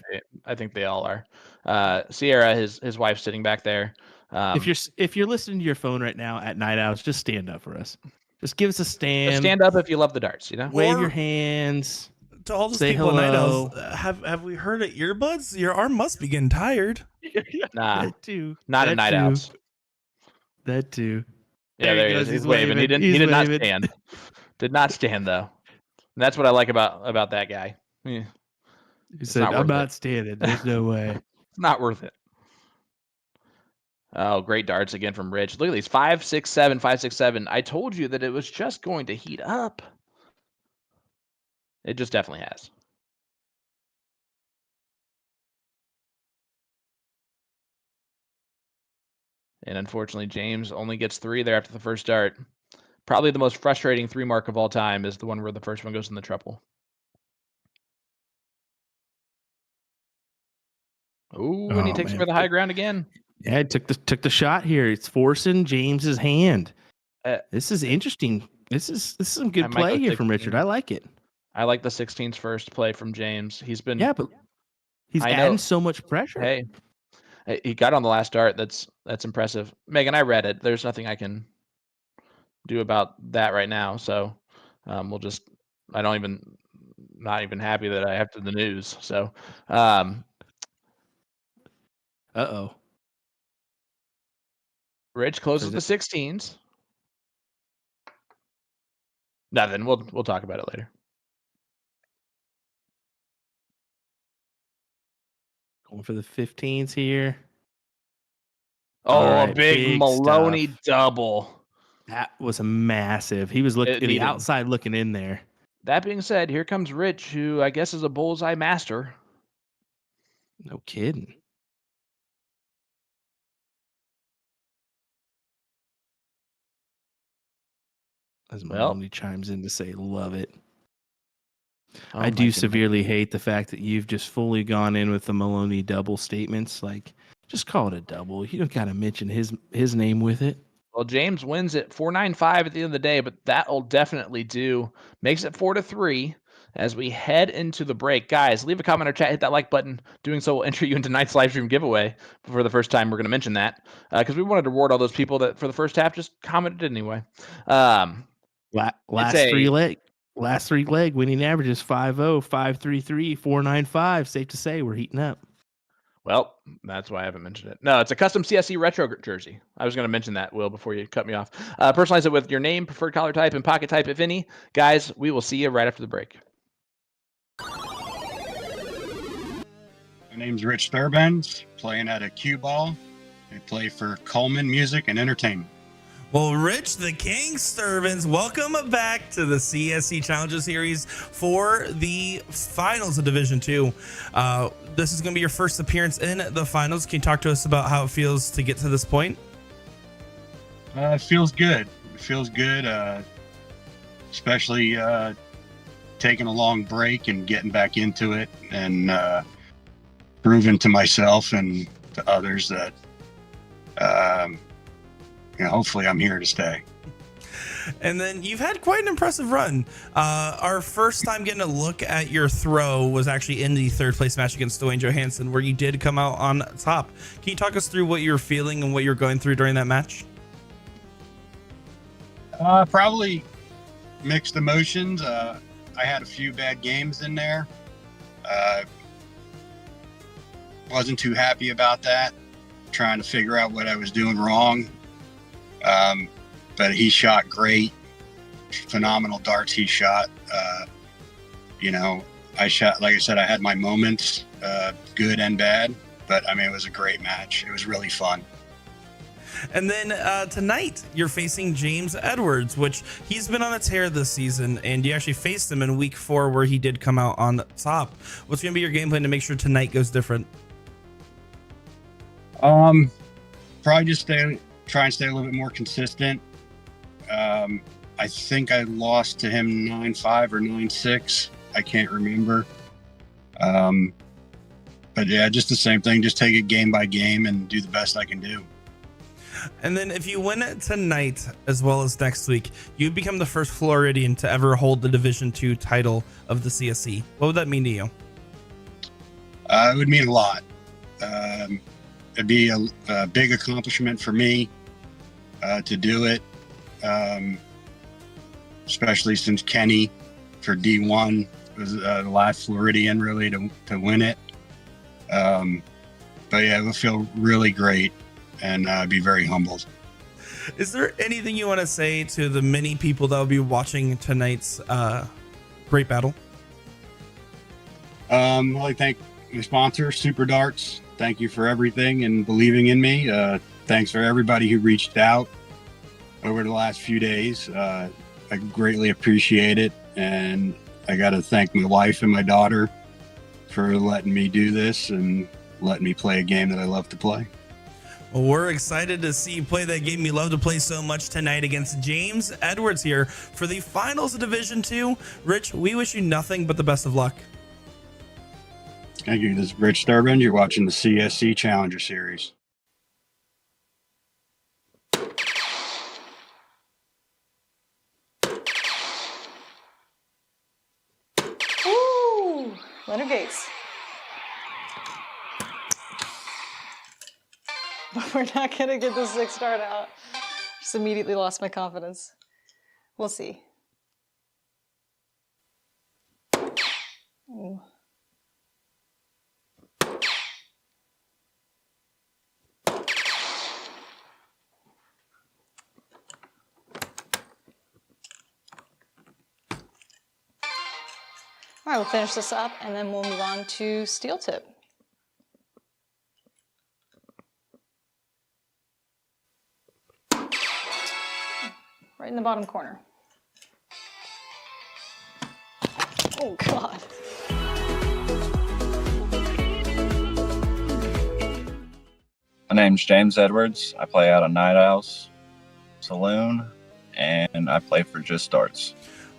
think they all are. Sierra, his wife's sitting back there. If you're listening to your phone right now at Night Owls, just stand up for us. Just give us a stand. Stand up if you love the darts, you know? Wave your hands. To all those Say people hello. at Night Owls, have we heard of earbuds? Your arm must be getting tired. Nah, That too. not That a Night too. Owls. That too. Yeah, there he is. He's waving. He did not stand. Did not stand though. And that's what I like about that guy. He said, "I'm not standing. There's no way." It's not worth it. Oh, great darts again from Rich. Look at these 5-6-7, 5-6-7. I told you that it was just going to heat up. It just definitely has. And unfortunately, James only gets 3 there after the first dart. Probably the most frustrating 3 mark of all time is the one where the first one goes in the treble. Ooh, and he takes for the high ground again. Yeah, took the shot here. It's forcing James's hand. This is interesting. This is some good play here from Richard. I like it. I like the 16's first play from James. He's been but he's adding so much pressure. Hey, he got on the last dart. That's impressive. Megan, I read it. There's nothing I can do about that right now. So we'll just. Not even happy that I have to the news. So. Rich closes the 16s. Nothing. We'll talk about it later. Going for the 15s here. Oh, right, a big Maloney stuff. Double. That was a massive. He was looking the outside looking in there. That being said, here comes Rich, who I guess is a bullseye master. No kidding. As Maloney chimes in to say, love it. Oh, I do severely hate the fact that you've just fully gone in with the Maloney double statements. Like, just call it a double. You don't got to mention his name with it. Well, James wins at 4-9-5 at the end of the day, but that'll definitely do. Makes it 4-3 as we head into the break. Guys, leave a comment or chat. Hit that like button. Doing so will enter you into tonight's live stream giveaway. For the first time, we're going to mention that because we wanted to reward all those people that for the first half just commented anyway. Last three leg winning averages 5-0, 5-3-3, 4-9-5. Safe to say we're heating up. Well, that's why I haven't mentioned it. No, it's a custom CSC retro jersey. I was going to mention that, Will, before you cut me off. Personalize it with your name, preferred collar type, and pocket type, if any. Guys, we will see you right after the break. My name's Rich Sterbenz, playing at a cue ball. I play for Coleman Music and Entertainment. Well, Rich the King Sterbenz, welcome back to the CSC Challenger Series for the finals of Division 2. This is going to be your first appearance in the finals. Can you talk to us about how it feels to get to this point? It feels good. It feels good, especially taking a long break and getting back into it and proving to myself and to others that hopefully I'm here to stay. And then you've had quite an impressive run. Our first time getting a look at your throw was actually in the third place match against Dwayne Johansson, where you did come out on top. Can you talk us through what you were feeling and what you were going through during that match? Probably mixed emotions. I had a few bad games in there. Wasn't too happy about that. Trying to figure out what I was doing wrong. But he shot great, phenomenal darts he shot. I shot, like I said, I had my moments, good and bad, but I mean, it was a great match. It was really fun. And then tonight, you're facing James Edwards, which he's been on a tear this season, and you actually faced him in week 4 where he did come out on top. What's going to be your game plan to make sure tonight goes different? Probably just try and stay a little bit more consistent. I think I lost to him 9-5 or 9-6. I can't remember. But yeah, just the same thing. Just take it game by game and do the best I can do. And then if you win it tonight as well as next week, you become the first Floridian to ever hold the Division II title of the CSC. What would that mean to you? It would mean a lot. It'd be a big accomplishment for me to do it, especially since Kenny for D1 was the last Floridian really to win it. But yeah, it would feel really great and be very humbled. Is there anything you want to say to the many people that will be watching tonight's great battle? Well, I thank my sponsor, Super Darts. Thank you for everything and believing in me. Thanks for everybody who reached out over the last few days. I greatly appreciate it. And I got to thank my wife and my daughter for letting me do this and letting me play a game that I love to play. Well, we're excited to see you play that game you love to play so much tonight against James Edwards here for the finals of Division II. Rich, we wish you nothing but the best of luck. Thank you. This is Rich Sterbenz. You're watching the CSC Challenger Series. Ooh, Leonard Gates. But we're not going to get the 6 dart out. Just immediately lost my confidence. We'll see. Ooh. All right, we'll finish this up and then we'll move on to steel tip. Right in the bottom corner. Oh, God. My name's James Edwards. I play out of Night Owls Saloon, and I play for Just Darts.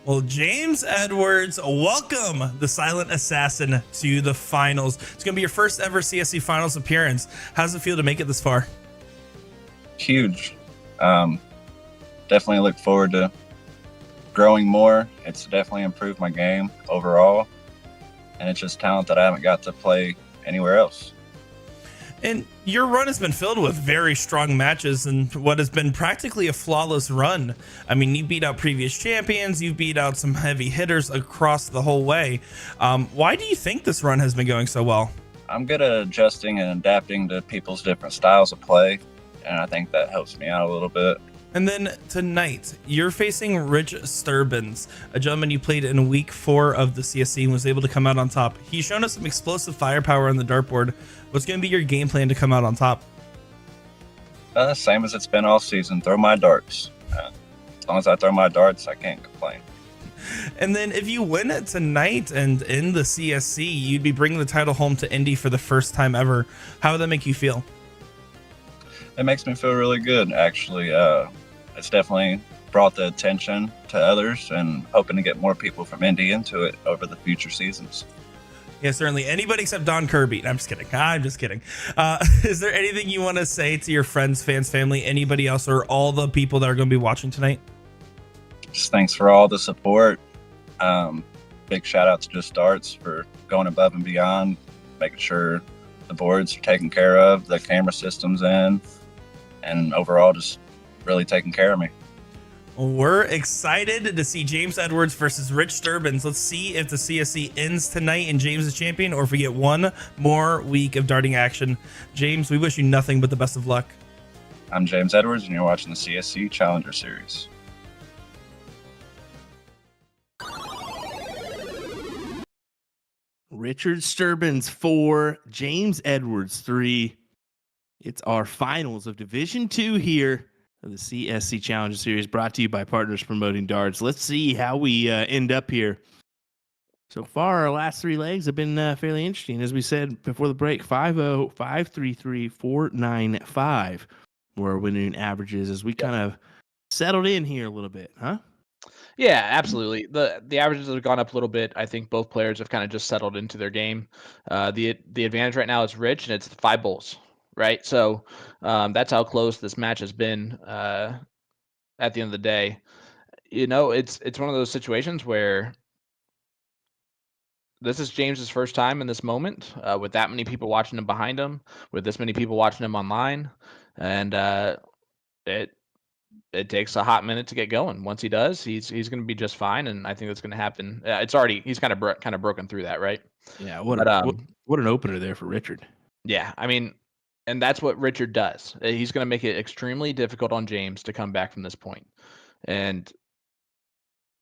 Well, James Edwards, welcome the Silent Assassin to the finals. It's going to be your first ever CSC finals appearance. How does it feel to make it this far? Huge. Definitely look forward to growing more. It's definitely improved my game overall, and it's just talent that I haven't got to play anywhere else. And your run has been filled with very strong matches and what has been practically a flawless run. I mean, you beat out previous champions, you beat out some heavy hitters across the whole way. Why do you think this run has been going so well? I'm good at adjusting and adapting to people's different styles of play, and I think that helps me out a little bit. And then tonight, you're facing Rich Sterbenz, a gentleman you played in week 4 of the CSC and was able to come out on top. He's shown us some explosive firepower on the dartboard. What's going to be your game plan to come out on top? Same as it's been all season. Throw my darts. As long as I throw my darts, I can't complain. And then if you win it tonight and in the CSC, you'd be bringing the title home to Indy for the first time ever. How would that make you feel? It makes me feel really good, actually. It's definitely brought the attention to others, and hoping to get more people from Indy into it over the future seasons. Yeah, certainly. Anybody except Don Kirby. I'm just kidding. I'm just kidding. Is there anything you want to say to your friends, fans, family, anybody else, or all the people that are going to be watching tonight? Just thanks for all the support. Big shout out to Just Darts for going above and beyond, making sure the boards are taken care of, the camera system's in, and overall just really taking care of me. We're excited to see James Edwards versus Rich Sterbenz. Let's see if the CSC ends tonight and James is champion, or if we get one more week of darting action. James, we wish you nothing but the best of luck. I'm James Edwards, and you're watching the CSC Challenger Series. Richard Sterbenz 4, James Edwards 3. It's our finals of Division 2 here of the CSC Challenger Series, brought to you by Partners Promoting Darts. Let's see how we end up here. So far, our last 3 legs have been fairly interesting. As we said before the break, 5-0, 5-3-3, 4-9-5 were our winning averages as we kind of settled in here a little bit, huh? Yeah, absolutely. The averages have gone up a little bit. I think both players have kind of just settled into their game. The advantage right now is Rich, and it's 5 bowls, right? So that's how close this match has been at the end of the day. You know, it's one of those situations where this is James's first time in this moment with that many people watching him behind him, with this many people watching him online, and it takes a hot minute to get going. Once he does, he's going to be just fine, and I think that's going to happen. It's already he's kind of broken through that, right? Yeah. But, what an opener there for Richard. Yeah, I mean, and that's what Richard does. He's going to make it extremely difficult on James to come back from this point, and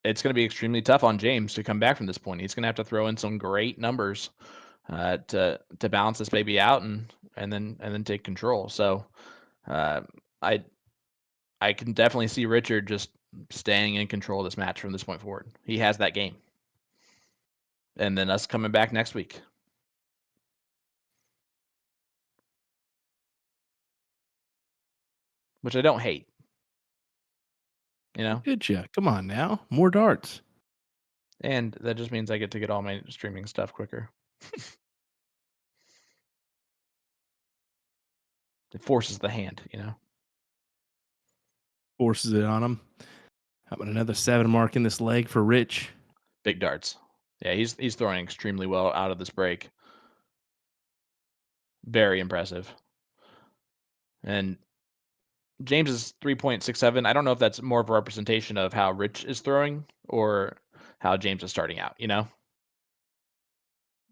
it's going to be extremely tough on James to come back from this point. He's going to have to throw in some great numbers to balance this baby out and then take control. So I can definitely see Richard just staying in control of this match from this point forward. He has that game. And then us coming back next week. Which I don't hate. You know? Good, yeah. Come on now. More darts. And that just means I get to get all my streaming stuff quicker. It forces the hand, you know? Forces it on him. How about another 7 mark in this leg for Rich? Big darts. Yeah, he's throwing extremely well out of this break. Very impressive. And James is 3.67. I don't know if that's more of a representation of how Rich is throwing or how James is starting out, you know?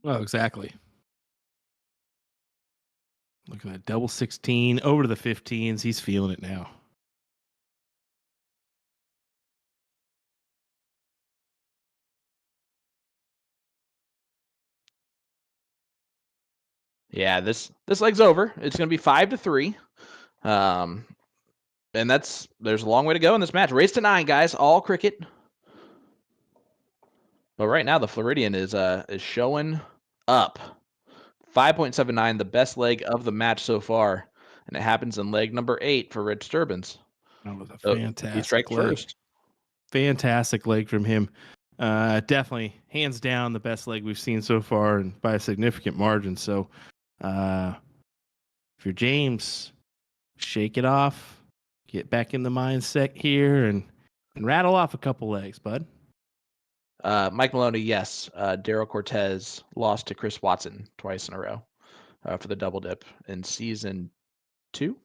Oh, exactly. Look at that double 16 over to the 15s. He's feeling it now. Yeah, this leg's over. It's going to be 5-3. And there's a long way to go in this match. Race to 9, guys. All cricket. But right now the Floridian is showing up. 5.79, the best leg of the match so far, and it happens in leg number 8 for Rich Sterbenz. That was a fantastic he strikes leg. first. Fantastic leg from him. Definitely, hands down, the best leg we've seen so far, and by a significant margin. So, if you're James, shake it off, get back in the mindset here, and rattle off a couple legs, bud. Mike Maloney, yes. Daryl Cortez lost to Chris Watson twice in a row for the double dip in season 2.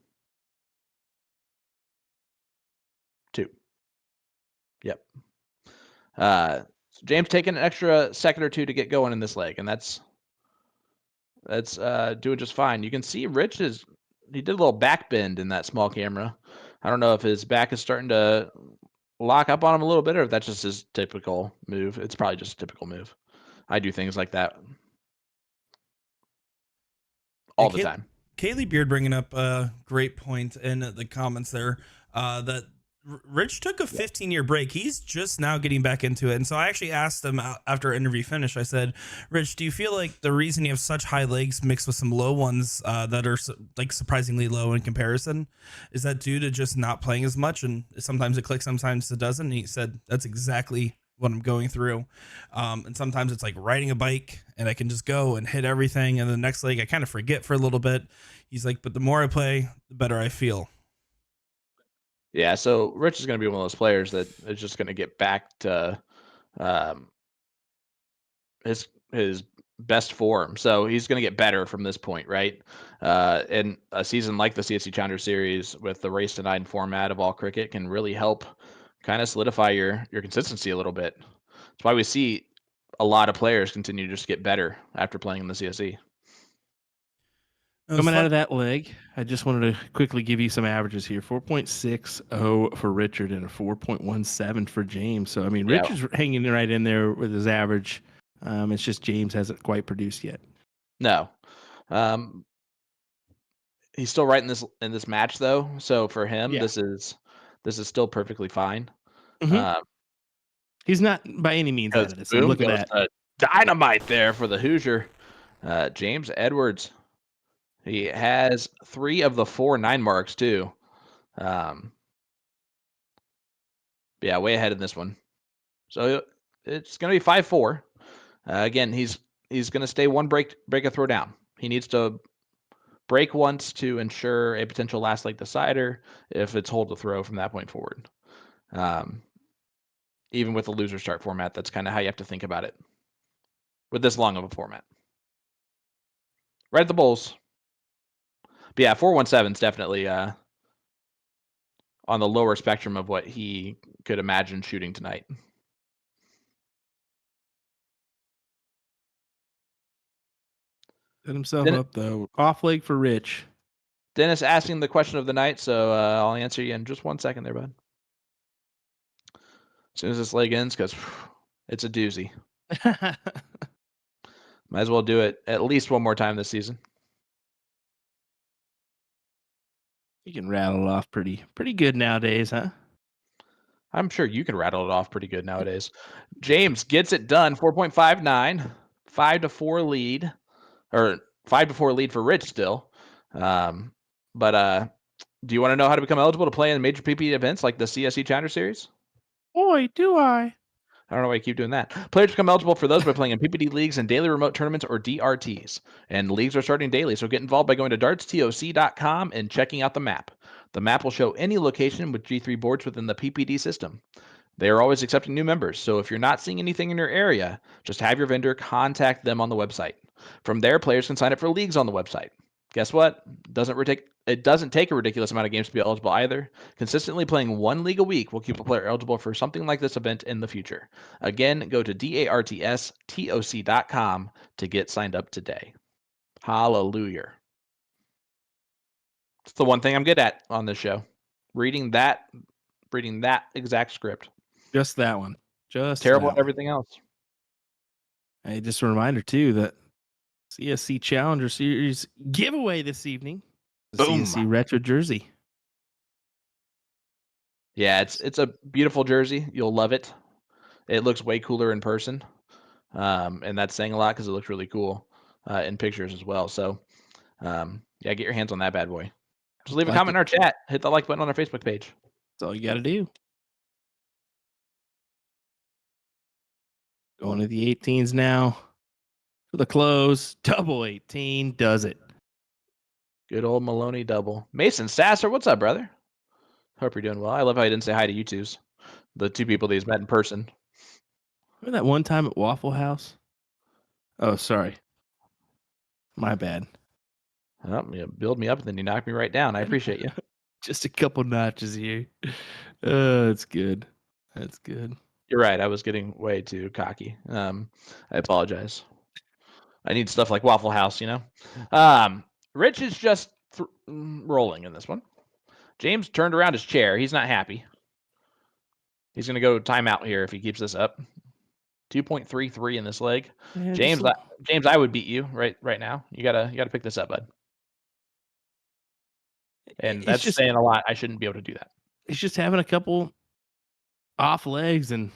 2. Yep. James taking an extra second or two to get going in this leg, and that's doing just fine. You can see Rich he did a little back bend in that small camera. I don't know if his back is starting to lock up on him a little bit, or if that's just his typical move. It's probably just a typical move. I do things like that all the time. Kaylee Beard bringing up a great point in the comments there that Rich took a 15-year break. He's just now getting back into it. And so I actually asked him after our interview finished, I said, Rich, do you feel like the reason you have such high legs mixed with some low ones that are like surprisingly low in comparison, is that due to just not playing as much? And sometimes it clicks, sometimes it doesn't. And he said, that's exactly what I'm going through. And sometimes it's like riding a bike and I can just go and hit everything. And the next leg, I kind of forget for a little bit. He's like, but the more I play, the better I feel. Yeah, so Rich is going to be one of those players that is just going to get back to his best form. So he's going to get better from this point, right? And a season like the CSC Challenger Series with the race to 9 format of all cricket can really help kind of solidify your consistency a little bit. That's why we see a lot of players continue to just get better after playing in the CSC. Coming out of that leg, I just wanted to quickly give you some averages here. 4.60 for Richard and a 4.17 for James. So, I mean, Richard's hanging right in there with his average. It's just James hasn't quite produced yet. No. He's still right in this match though. So for him, Yeah. this is still perfectly fine. Mhm. He's not by any means out Because of this. And boom look at goes that. the dynamite there for the Hoosier, James Edwards. He has 3 of the 4 9 marks too. Yeah, way ahead in this one. So it's going to be 5-4. Again, he's going to stay one break a throw down. He needs to break once to ensure a potential last leg decider if it's hold to throw from that point forward. Even with the loser start format, that's kind of how you have to think about it with this long of a format. Right at the Bulls. But yeah, 417 is definitely on the lower spectrum of what he could imagine shooting tonight. Set himself up though. Off leg for Rich. Dennis asking the question of the night, so I'll answer you in just 1 second there, bud. As soon as this leg ends, because it's a doozy. Might as well do it at least one more time this season. You can rattle it off pretty good nowadays, huh? I'm sure you can rattle it off pretty good nowadays. James gets it done. 4.59, 5-4 lead, or 5-4 lead for Rich still. But do you want to know how to become eligible to play in major PPD events like the CSC Challenger Series? Boy, do I. I don't know why you keep doing that. Players become eligible for those by playing in PPD leagues and daily remote tournaments or DRTs. And leagues are starting daily, so get involved by going to dartstoc.com and checking out the map. The map will show any location with G3 boards within the PPD system. They are always accepting new members, so if you're not seeing anything in your area, just have your vendor contact them on the website. From there, players can sign up for leagues on the website. Guess what? It doesn't take a ridiculous amount of games to be eligible either. Consistently playing one league a week will keep a player eligible for something like this event in the future. Again, go to dartstoc.com to get signed up today. Hallelujah. It's the one thing I'm good at on this show. Reading that exact script. Just that one. Just terrible at everything else. Hey, just a reminder too that CSC Challenger Series giveaway this evening. The Boom. CSC retro jersey. Yeah, it's a beautiful jersey. You'll love it. It looks way cooler in person, and that's saying a lot because it looks really cool in pictures as well. So, yeah, get your hands on that bad boy. Just leave a comment in our chat. Hit the like button on our Facebook page. That's all you got to do. Going to the 18s now. For the close, double 18 does it. Good old Maloney double. Mason Sasser, what's up, brother? Hope you're doing well. I love how I didn't say hi to you twos, the two people that he's met in person. Remember that one time at Waffle House? Oh, sorry. My bad. You build me up and then you knock me right down. I appreciate you. Just a couple notches here. That's good. That's good. You're right. I was getting way too cocky. I apologize. I need stuff like Waffle House, you know? Rich is just rolling in this one. James turned around his chair. He's not happy. He's going to go timeout here if he keeps this up. 2.33 in this leg. Yeah, James, I would beat you right now. You gotta pick this up, bud. And that's just saying a lot. I shouldn't be able to do that. It's just having a couple off legs, and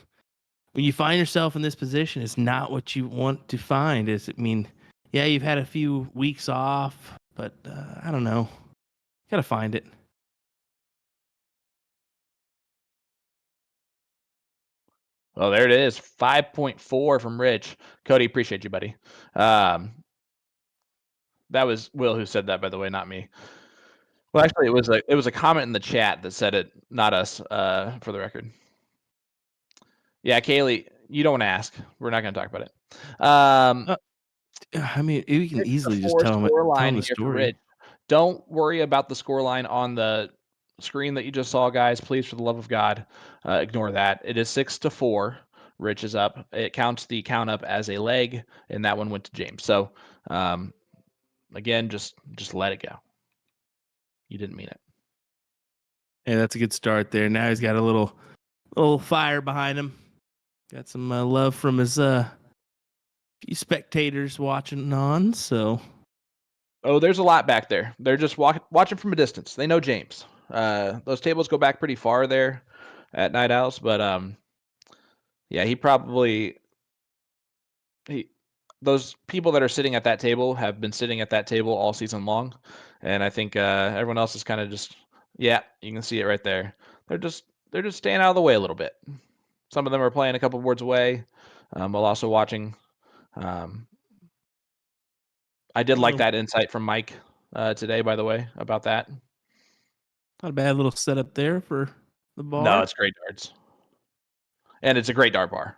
when you find yourself in this position, it's not what you want to find. Yeah, you've had a few weeks off, but I don't know. Gotta find it. Well, there it is. 5.4 from Rich. Cody, appreciate you, buddy. That was Will who said that, by the way, not me. Well, actually, it was a comment in the chat that said it, not us, for the record. Yeah, Kaylee, you don't want to ask. We're not going to talk about it. You can easily just tell them the story. Don't worry about the score line on the screen that you just saw, guys. Please, for the love of God, ignore that. It is 6-4. Rich is up. It counts the count up as a leg, and that one went to James. So, again, just let it go. You didn't mean it. Yeah, that's a good start there. Now he's got a little fire behind him. Got some love from his few spectators watching on. So Oh, there's a lot back there. They're just watching from a distance. They know James. Those tables go back pretty far there at Night Owls, but yeah, those people that are sitting at that table have been sitting at that table all season long, and I think everyone else is kind of just, yeah, you can see it right there. They're just staying out of the way a little bit. Some of them are playing a couple boards away, while also watching. I did like that insight from Mike today, by the way, about that. Not a bad little setup there for the bar. No, it's great darts, and it's a great dart bar.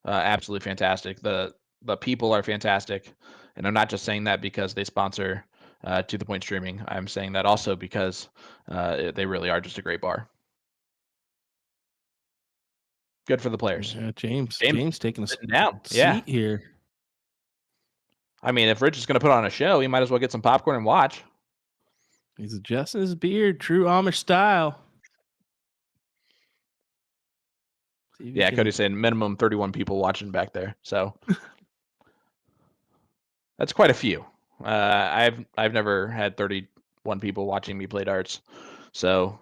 Absolutely fantastic. The people are fantastic, and I'm not just saying that because they sponsor To The Point Streaming. I'm saying that also because they really are just a great bar. Good for the players. James taking a seat here. I mean, if Rich is going to put on a show, he might as well get some popcorn and watch. He's adjusting his beard, true Amish style. Yeah, Cody's saying minimum 31 people watching back there. So that's quite a few. I've never had 31 people watching me play darts. So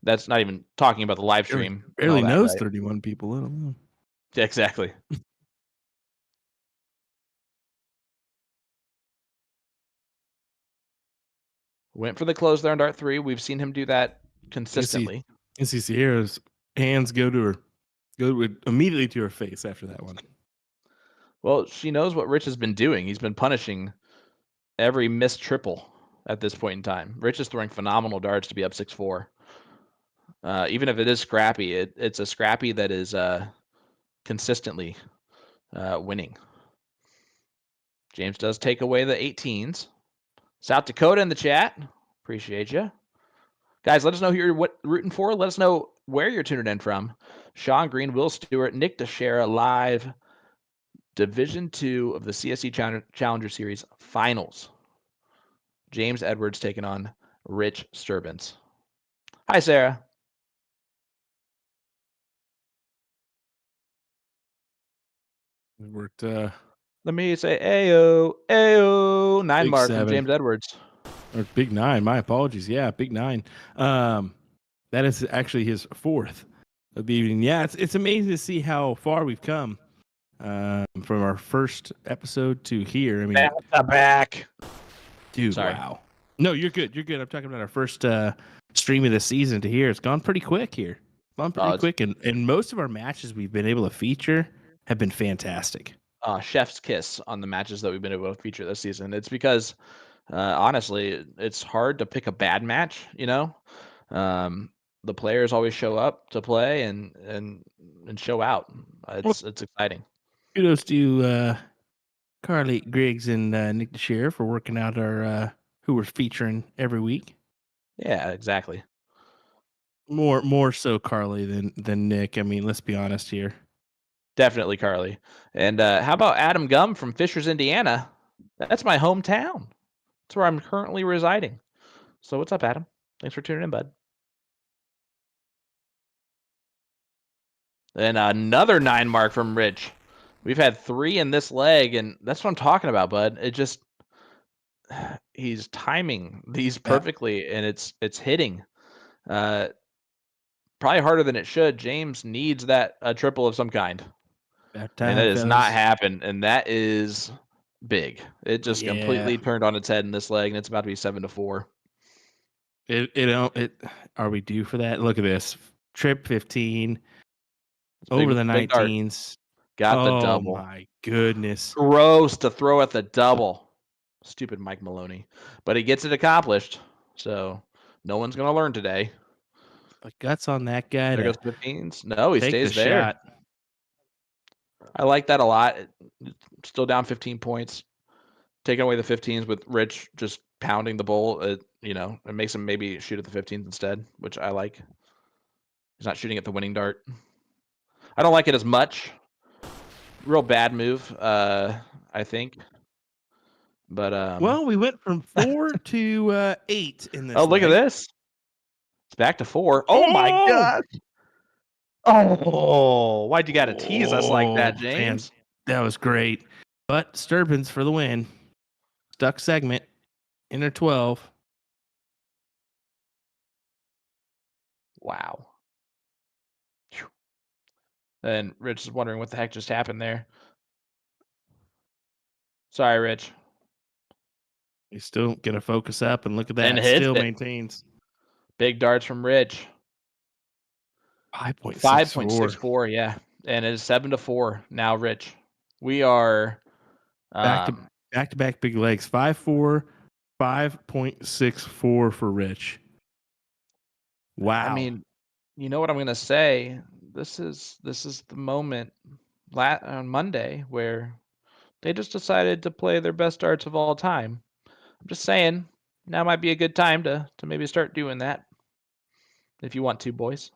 that's not even talking about the live stream. Barely knows 31 people. I don't know. Yeah, exactly. Went for the close there on dart 3. We've seen him do that consistently. You see Sierra's hands go immediately to her face after that one. Well, she knows what Rich has been doing. He's been punishing every missed triple at this point in time. Rich is throwing phenomenal darts to be up 6-4. Even if it is scrappy, it's a scrappy that is consistently winning. James does take away the 18s. South Dakota in the chat. Appreciate you. Guys, let us know who you're rooting for. Let us know where you're tuning in from. Sean Green, Will Stewart, Nick Teixeira live. Division 2 of the CSC Challenger Series Finals. James Edwards taking on Rich Sterbenz. Hi, Sarah. It worked. Let me say Ayo. 9 Big mark 7. from James Edwards. Or big 9. My apologies. Yeah, big 9. That is actually his 4th of the evening. Yeah, it's amazing to see how far we've come from our first episode to here. I mean, back. Dude, sorry. Wow. No, you're good. You're good. I'm talking about our first stream of the season to here. It's gone pretty quick here. Gone pretty quick, and most of our matches we've been able to feature have been fantastic. Chef's kiss on the matches that we've been able to feature this season. It's because honestly, it's hard to pick a bad match. You know, the players always show up to play and show out. It's exciting. Kudos to Carly Griggs and Nick Teixeira for working out our who we're featuring every week. Yeah, exactly. More so Carly than Nick. I mean, let's be honest here. Definitely Carly. And how about Adam Gum from Fishers, Indiana? That's my hometown. That's where I'm currently residing. So what's up, Adam? Thanks for tuning in, bud. And another 9 mark from Rich. We've had 3 in this leg, and that's what I'm talking about, bud. It just he's timing these perfectly, and it's hitting. Probably harder than it should. James needs that triple of some kind. And it has not happened, and that is big. It just completely turned on its head in this leg, and it's about to be 7-4. Are we due for that? Look at this. Trip 15 over the 19s. Got the double. Oh my goodness. Gross to throw at the double. Stupid Mike Maloney. But he gets it accomplished. So no one's going to learn today. The guts on that guy. There goes 15s. No, he stays there. Shot. I like that a lot. Still down 15 points. Taking away the 15s with Rich just pounding the bowl. It makes him maybe shoot at the 15s instead, which I like. He's not shooting at the winning dart. I don't like it as much. Real bad move, I think. But well, we went from 4 to 8 in this. Oh, look at this! It's back to 4. Oh my God! Oh, why'd you got to tease us like that, James? Man, that was great. But Sterbenz for the win. stuck segment. Inner 12. Wow. Phew. And Rich is wondering what the heck just happened there. Sorry, Rich. He's still going to focus up and look at that. And hits Still it. maintains. Big darts from Rich. 5.64. 5.64, yeah. And it's 7-4 now, Rich. We are Back to back big legs. 5.4, 5.64 for Rich. Wow. I mean, you know what I'm gonna say? This is the moment on Monday where they just decided to play their best darts of all time. I'm just saying, now might be a good time to maybe start doing that. If you want to, boys.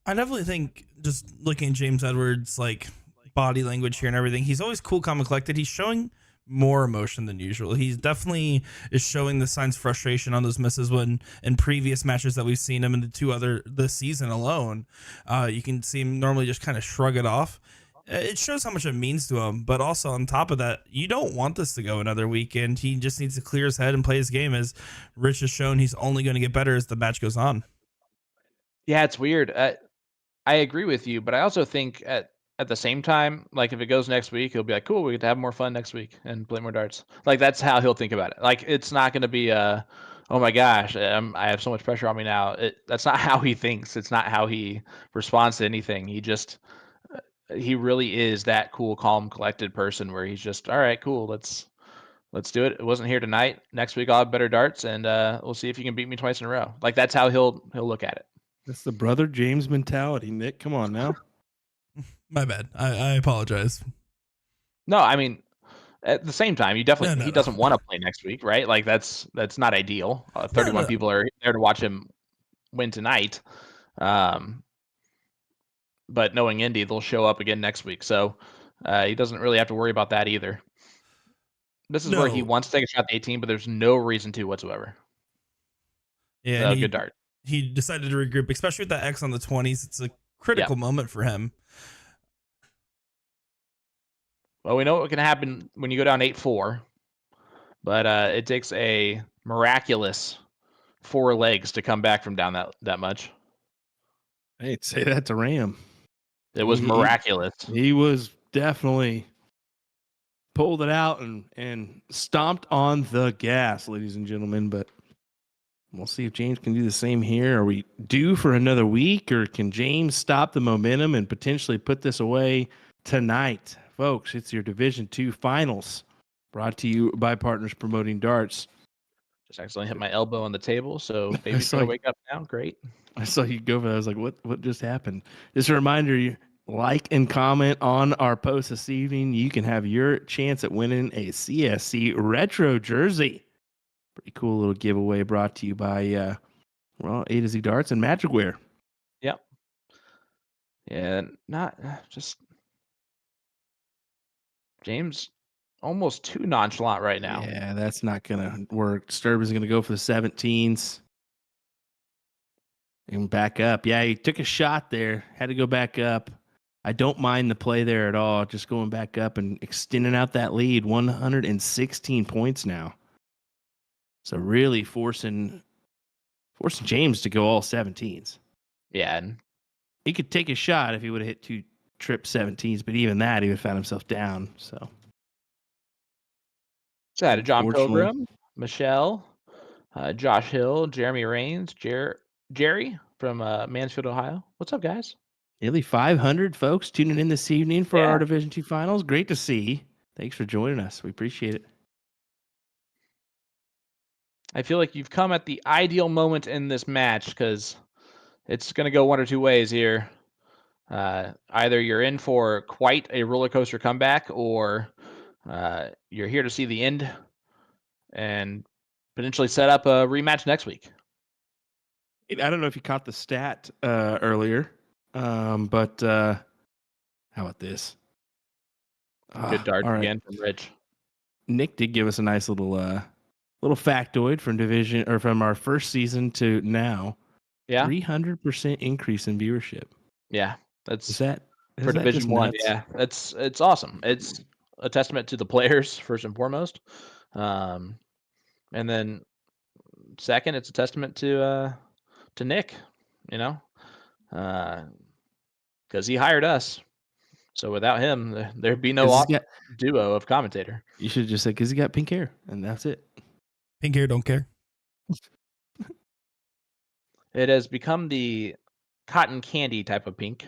I definitely think, just looking at James Edwards' like body language here and everything, he's always cool, calm, and collected. He's showing more emotion than usual. He's definitely is showing the signs of frustration on those misses when in previous matches that we've seen him in the two other this season alone. You can see him normally just kind of shrug it off. It shows how much it means to him, but also on top of that, you don't want this to go another weekend. He just needs to clear his head and play his game. As Rich has shown, he's only going to get better as the match goes on. Yeah, it's weird. I agree with you, but I also think at the same time, like if it goes next week, he'll be like, cool, we get to have more fun next week and play more darts. Like that's how he'll think about it. Like it's not going to be oh my gosh, I have so much pressure on me now. That's not how he thinks. It's not how he responds to anything. He really is that cool, calm, collected person where he's just, all right, cool, let's do it. It wasn't here tonight. Next week I'll have better darts, and we'll see if you can beat me twice in a row. Like that's how he'll look at it. That's the brother James mentality, Nick. Come on now. My bad. I apologize. No, I mean, at the same time, he doesn't want to play next week, right? Like that's not ideal. 31 people are there to watch him win tonight. But knowing Indy, they'll show up again next week, so he doesn't really have to worry about that either. This is where he wants to take a shot at 18, but there's no reason to whatsoever. Yeah, good dart. He decided to regroup, especially with that X on the 20s. It's a critical moment for him. Well, we know what can happen when you go down 8-4, but it takes a miraculous 4 legs to come back from down that much. Hey, say that to Ram. It was miraculous. He was definitely pulled it out and stomped on the gas, ladies and gentlemen. But we'll see if James can do the same here. Are we due for another week, or can James stop the momentum and potentially put this away tonight? Folks, it's your Division II Finals, brought to you by Partners Promoting Darts. Just accidentally hit my elbow on the table, so baby's gonna wake up now. Great. I saw you go for that. I was like, what just happened? Just a reminder, you like and comment on our post this evening. You can have your chance at winning a CSC retro jersey. Pretty cool little giveaway brought to you by A to Z Darts and Magic Wear. Yep. Yeah, not just James almost too nonchalant right now. Yeah, that's not gonna work. Sterbenz is gonna go for the 17s. And back up. Yeah, he took a shot there. Had to go back up. I don't mind the play there at all. Just going back up and extending out that lead. 116 points now. So really forcing James to go all 17s. Yeah. And he could take a shot if he would have hit 2 trip 17s, but even that, he would have found himself down. So had John Pilgrim, Michelle, Josh Hill, Jeremy Rains, Jerry from Mansfield, Ohio. What's up, guys? Nearly 500 folks tuning in this evening for our Division II Finals. Great to see. Thanks for joining us. We appreciate it. I feel like you've come at the ideal moment in this match because it's going to go one or two ways here. Either you're in for quite a roller coaster comeback, or you're here to see the end and potentially set up a rematch next week. I don't know if you caught the stat earlier, but how about this? Good dart again from Rich. Nick did give us a nice little factoid from our first season to now. Yeah, 300% increase in viewership. Yeah, that's is that for Division I. Yeah, it's awesome. It's a testament to the players first and foremost, and then second, it's a testament to Nick, because he hired us. So without him, there'd be no duo of commentator. You should just say because he got pink hair, and that's it. Pink hair, don't care. It has become the cotton candy type of pink.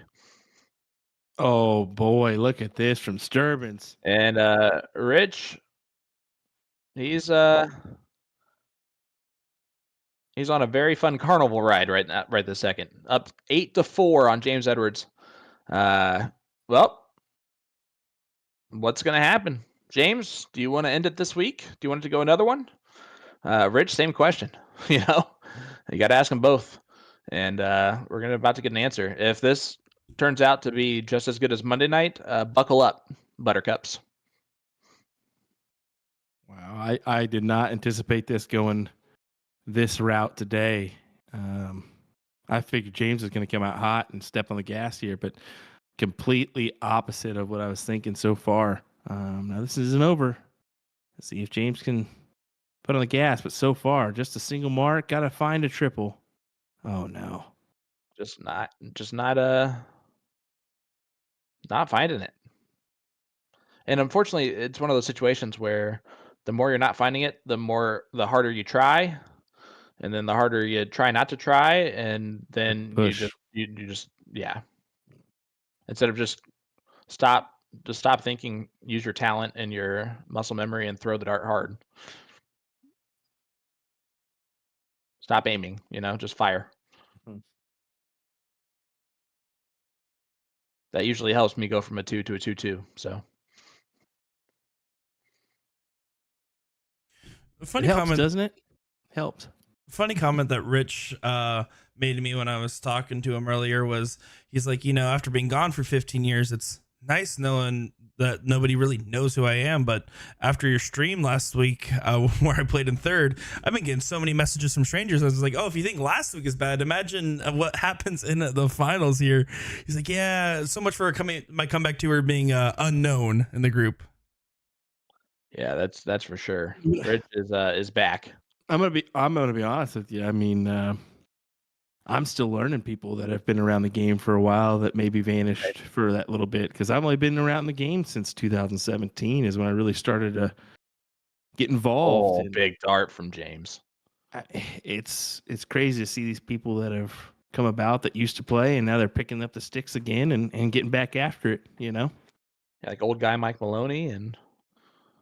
Oh boy, look at this from Sterbenz. And Rich, he's on a very fun carnival ride right this second. Up 8-4 on James Edwards. Well, what's gonna happen? James, do you want to end it this week? Do you want it to go another one? Rich, same question. You got to ask them both, and we're about to get an answer. If this turns out to be just as good as Monday night, buckle up, Buttercups. Wow, I did not anticipate this going this route today. I figured James was going to come out hot and step on the gas here, but completely opposite of what I was thinking so far. Now this isn't over. Let's see if James can put on the gas, but so far, just a single mark. Got to find a triple. Oh no, just not finding it. And unfortunately, it's one of those situations where the more you're not finding it, the harder you try, and then the harder you try not to try, and then you just instead of just stop thinking, use your talent and your muscle memory and throw the dart hard. Stop aiming, just fire. That usually helps me go from a 2 to a 2-2. So funny comment, doesn't it? Helped. Funny comment that Rich made to me when I was talking to him earlier was he's like, after being gone for 15 years, it's nice knowing that nobody really knows who I am. But after your stream last week, where I played in third, I've been getting so many messages from strangers. I was like, oh, if you think last week is bad, imagine what happens in the finals here. He's like, yeah, so much for my comeback tour being unknown in the group. Yeah, that's for sure. Rich is back. I'm gonna be honest with you. I mean, I'm still learning people that have been around the game for a while that maybe vanished for that little bit, because I've only been around the game since 2017 is when I really started to get involved. Oh, big dart from James. It's crazy to see these people that have come about that used to play and now they're picking up the sticks again and getting back after it. Yeah, like old guy Mike Maloney and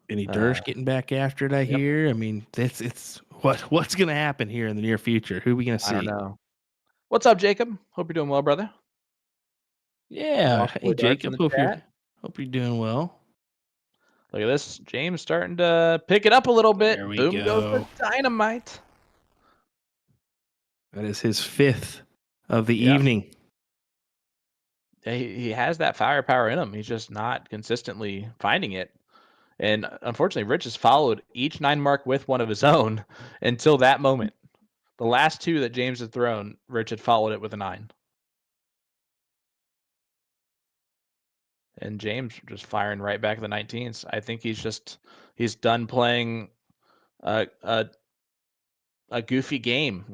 Benny Durst getting back after it. I hear. I mean, it's what's gonna happen here in the near future. Who are we gonna see? I don't know. What's up, Jacob? Hope you're doing well, brother. Yeah. Hey, Jacob. Hope you're doing well. Look at this. James starting to pick it up a little bit. There we Boom go. goes the dynamite. That is his fifth of the evening. He has that firepower in him. He's just not consistently finding it. And unfortunately, Rich has followed each 9 mark with one of his own until that moment. The last 2 that James had thrown, Rich had followed it with a 9. And James just firing right back at the 19s. I think he's done playing a goofy game,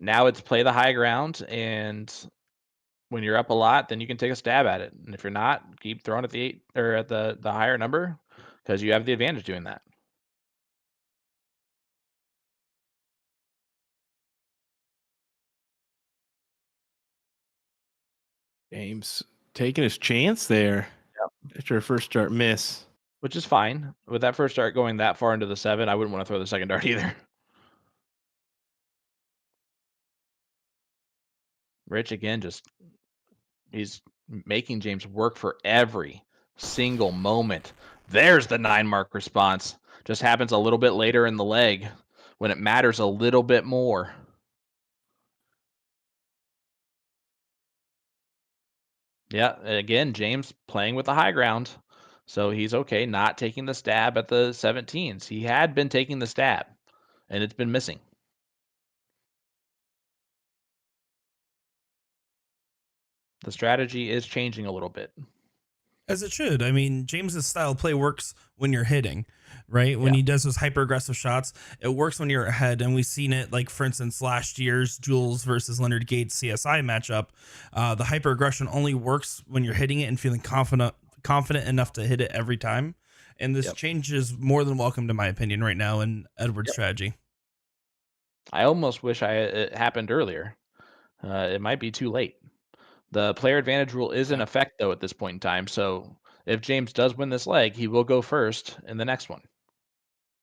now it's play the high ground, and when you're up a lot, then you can take a stab at it. And if you're not, keep throwing at the 8 or at the higher number, because you have the advantage doing that. James taking his chance there. After a first start miss. Which is fine. With that first dart going that far into the 7, I wouldn't want to throw the second dart either. Rich again, he's making James work for every single moment. There's the 9 mark response. Just happens a little bit later in the leg when it matters a little bit more. Yeah, again, James playing with the high ground. So he's okay not taking the stab at the 17s. He had been taking the stab, and it's been missing. The strategy is changing a little bit. As it should. I mean, James's style of play works when you're hitting, right? When he does those hyper aggressive shots, it works when you're ahead. And we've seen it, like, for instance, last year's Jules versus Leonard Gates CSI matchup. The hyper aggression only works when you're hitting it and feeling confident enough to hit it every time. And this change is more than welcome, to my opinion, right now in Edward's strategy. I almost wish it happened earlier. It might be too late. The player advantage rule is in effect, though, at this point in time. So if James does win this leg, he will go first in the next one.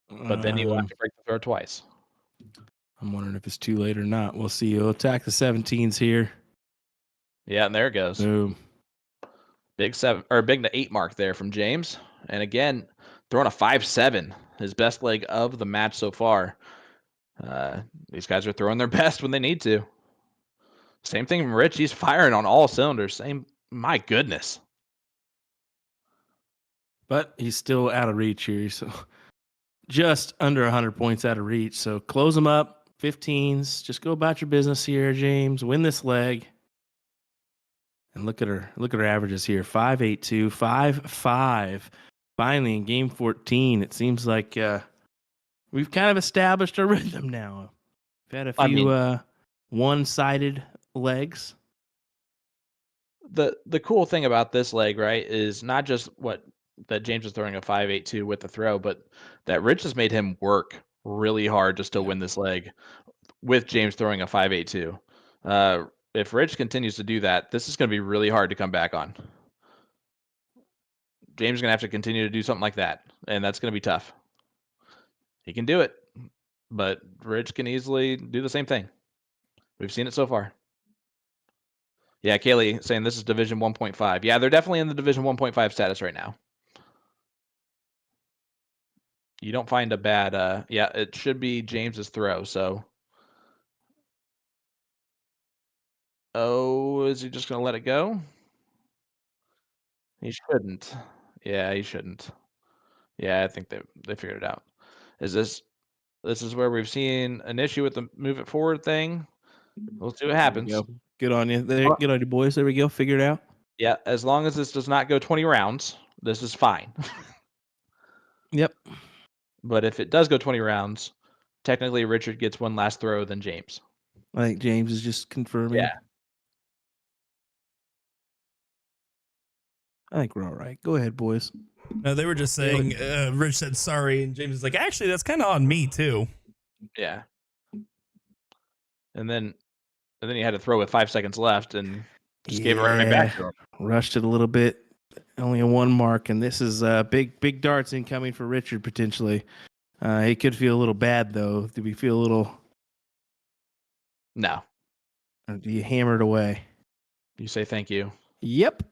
But then he will have to break the throw twice. I'm wondering if it's too late or not. We'll see. He'll attack the 17s here. Yeah, and there it goes. Boom. Big 8 mark there from James. And again, throwing a 5-7, his best leg of the match so far. These guys are throwing their best when they need to. Same thing from Rich. He's firing on all cylinders. My goodness. But he's still out of reach here. So just under 100 points out of reach. So close him up. 15s. Just go about your business here, James. Win this leg. And look at her averages here. 5.82, 5.5. Finally, in game 14, it seems like we've kind of established a rhythm now. We've had a few one-sided legs. The cool thing about this leg, right, is not just that James is throwing a 5.82 with the throw, but that Rich has made him work really hard to still win this leg with James throwing a 5.82. If Rich continues to do that, this is going to be really hard to come back on. James is going to have to continue to do something like that, and that's going to be tough. He can do it, but Rich can easily do the same thing. We've seen it so far. Yeah, Kaylee saying this is Division 1.5. Yeah, they're definitely in the Division 1.5 status right now. You don't find a bad, yeah, it should be James's throw, so. Oh, is he just going to let it go? He shouldn't. Yeah, he shouldn't. Yeah, I think they figured it out. This is where we've seen an issue with the move it forward thing. We'll see what happens. Good on you. Good on you, boys. There we go. Figure it out. Yeah, as long as this does not go 20 rounds, this is fine. Yep. But if it does go 20 rounds, technically Richard gets one last throw than James. I think James is just confirming. Yeah. I think we're all right. Go ahead, boys. No, they were just saying, Rich said sorry, and James is like, actually, that's kind of on me, too. Yeah. And then he had to throw with 5 seconds left and just gave it right back to him. Rushed it a little bit. Only a 1 mark, and this is big darts incoming for Richard potentially. He could feel a little bad though. Do we feel a little? No. Or do you hammer it away? You say thank you. Yep.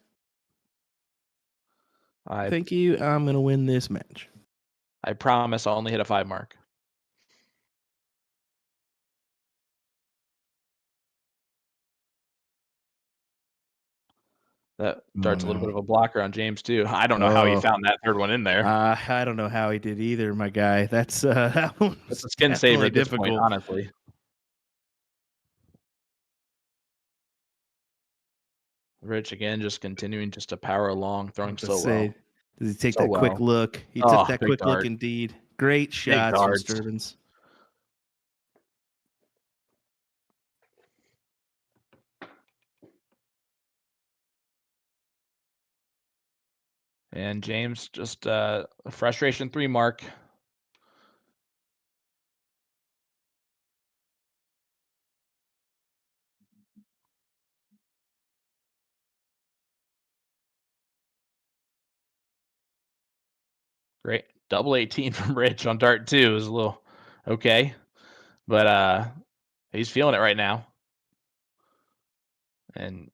Thank you. I'm gonna win this match. I promise I'll only hit a 5 mark. That dart's a little bit of a blocker on James too. I don't know how he found that third one in there. I don't know how he did either, my guy. That's that one. It's a skin saver at this point, honestly. Rich again, just continuing just to power along, throwing so well. Does he take that quick look? He took that quick look indeed. Great shots from Sterbenz. And James just a frustration 3 mark. Great. Double 18 from Rich on dart 2 is a little okay. But he's feeling it right now. And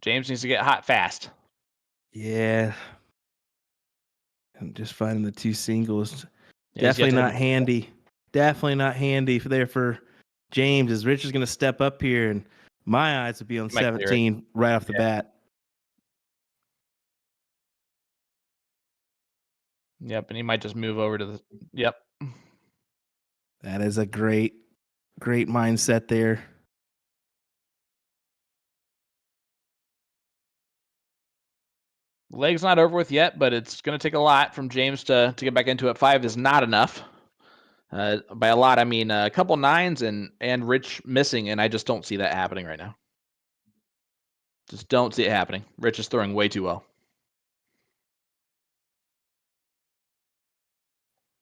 James needs to get hot fast. Yeah. I'm just finding the 2 singles. Definitely not handy. Definitely not handy for James, as Rich is going to step up here, and my eyes would be on 17 right off the bat. Yep, and he might just move over to the. Yep. That is a great mindset there. Leg's not over with yet, but it's going to take a lot from James to get back into it. 5 is not enough. By a lot, I mean a couple 9s and Rich missing, and I just don't see that happening right now. Just don't see it happening. Rich is throwing way too well.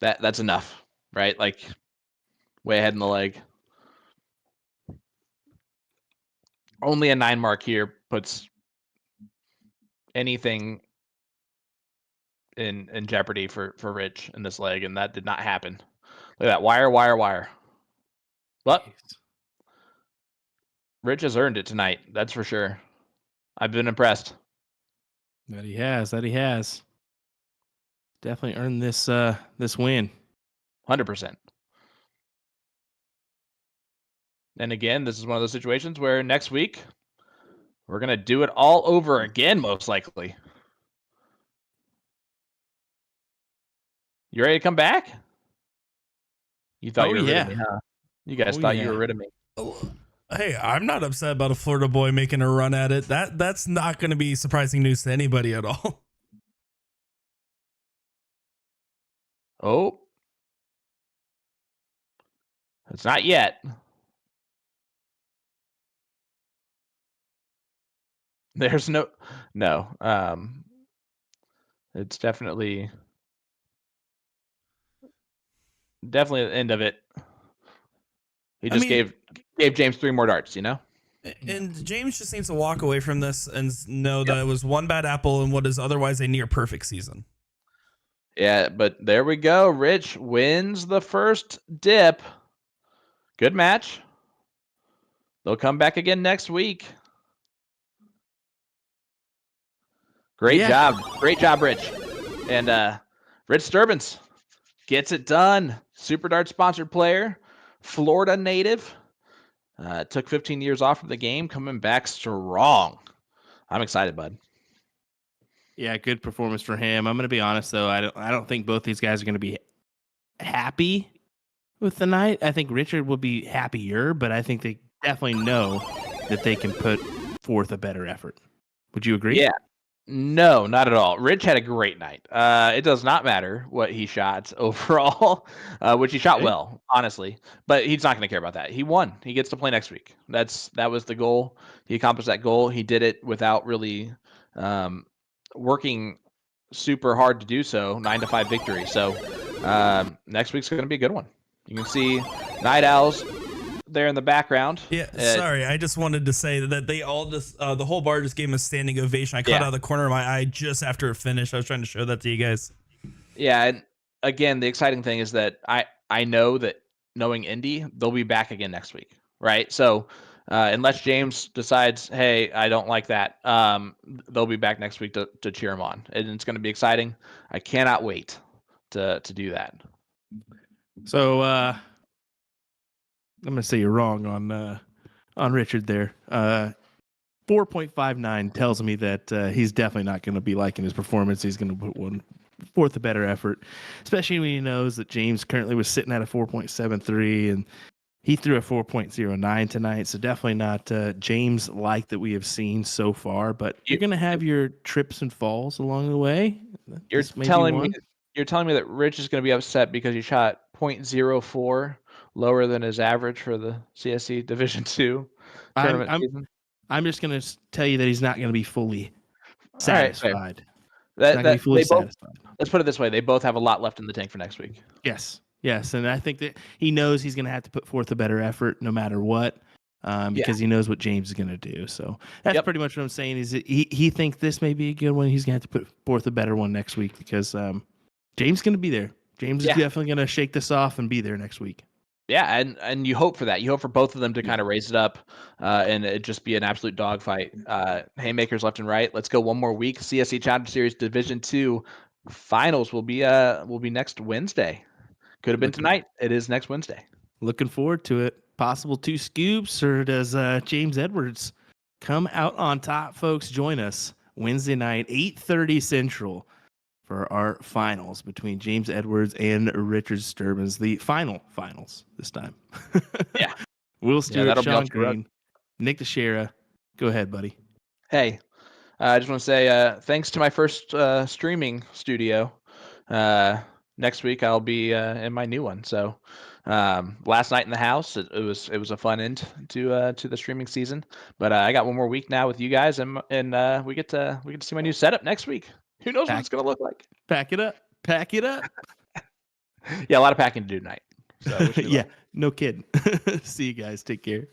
That's enough, right? Like way ahead in the leg. Only a 9 mark here puts anything in jeopardy for Rich in this leg, and that did not happen. Look at that. Wire. But Rich has earned it tonight. That's for sure. I've been impressed. That he has. Definitely earned this win. 100%. And again, this is one of those situations where next week we're going to do it all over again, most likely. You ready to come back? You thought you were rid of me, huh? You guys thought you were rid of me. Hey, I'm not upset about a Florida boy making a run at it. That's not going to be surprising news to anybody at all. Oh. It's not yet. There's no. It's definitely the end of it. He just gave James 3 more darts, you know? And James just needs to walk away from this and know that it was one bad apple in what is otherwise a near perfect season. Yeah, but there we go. Rich wins the first dip. Good match. They'll come back again next week. Great job. Great job, Rich. And Rich Sterbenz gets it done. Super Dart sponsored player. Florida native. Took 15 years off from the game. Coming back strong. I'm excited, bud. Yeah, good performance for him. I'm going to be honest, though. I don't think both these guys are going to be happy with the night. I think Richard will be happier, but I think they definitely know that they can put forth a better effort. Would you agree? Yeah. No, not at all. Rich had a great night. It does not matter what he shot overall, which he shot well, honestly. But he's not going to care about that. He won. He gets to play next week. That was the goal. He accomplished that goal. He did it without really working super hard to do so. 9-5 victory. So next week's going to be a good one. You can see Night Owls there in the background. Yeah, sorry. I just wanted to say that they all just the whole bar just gave him a standing ovation. I caught out of the corner of my eye just after it finished. I was trying to show that to you guys. Yeah, and again, the exciting thing is that I know that knowing Indy, they'll be back again next week, right? So unless James decides, hey, I don't like that, they'll be back next week to cheer him on, and it's going to be exciting. I cannot wait to do that. So I'm gonna say you're wrong on Richard there. 4.59 tells me that he's definitely not going to be liking his performance. He's going to put forth a better effort, especially when he knows that James currently was sitting at a 4.73 and he threw a 4.09 tonight. So definitely not James like that we have seen so far. But you're going to have your trips and falls along the way. You're telling me that Rich is going to be upset because he shot 0.04 lower than his average for the CSC Division II tournament season. I'm just going to tell you that he's not going to be fully satisfied. Let's put it this way. They both have a lot left in the tank for next week. Yes. And I think that he knows he's going to have to put forth a better effort no matter what, because he knows what James is going to do. So that's pretty much what I'm saying is that he thinks this may be a good one. He's going to have to put forth a better one next week because James is going to be there. James is definitely going to shake this off and be there next week. Yeah, and you hope for that. You hope for both of them to kind of raise it up and it just be an absolute dogfight. Haymakers left and right. Let's go one more week. CSC Challenger Series Division II finals will be next Wednesday. Could have been tonight. It is next Wednesday. Looking forward to it. Possible 2 scoops, or does James Edwards come out on top? Folks, join us Wednesday night, 8:30 Central. For our finals between James Edwards and Richard Sterbenz, the finals this time. Yeah. Will Stewart, Sean Green, Nick Teixeira. Go ahead, buddy. Hey, I just want to say thanks to my first streaming studio. Next week I'll be in my new one. So last night in the house, it was a fun end to the streaming season. But I got one more week now with you guys, and we get to see my new setup next week. Who knows what it's gonna look like? Pack it up. Pack it up. Yeah, a lot of packing to do tonight. So yeah, no kidding. See you guys. Take care.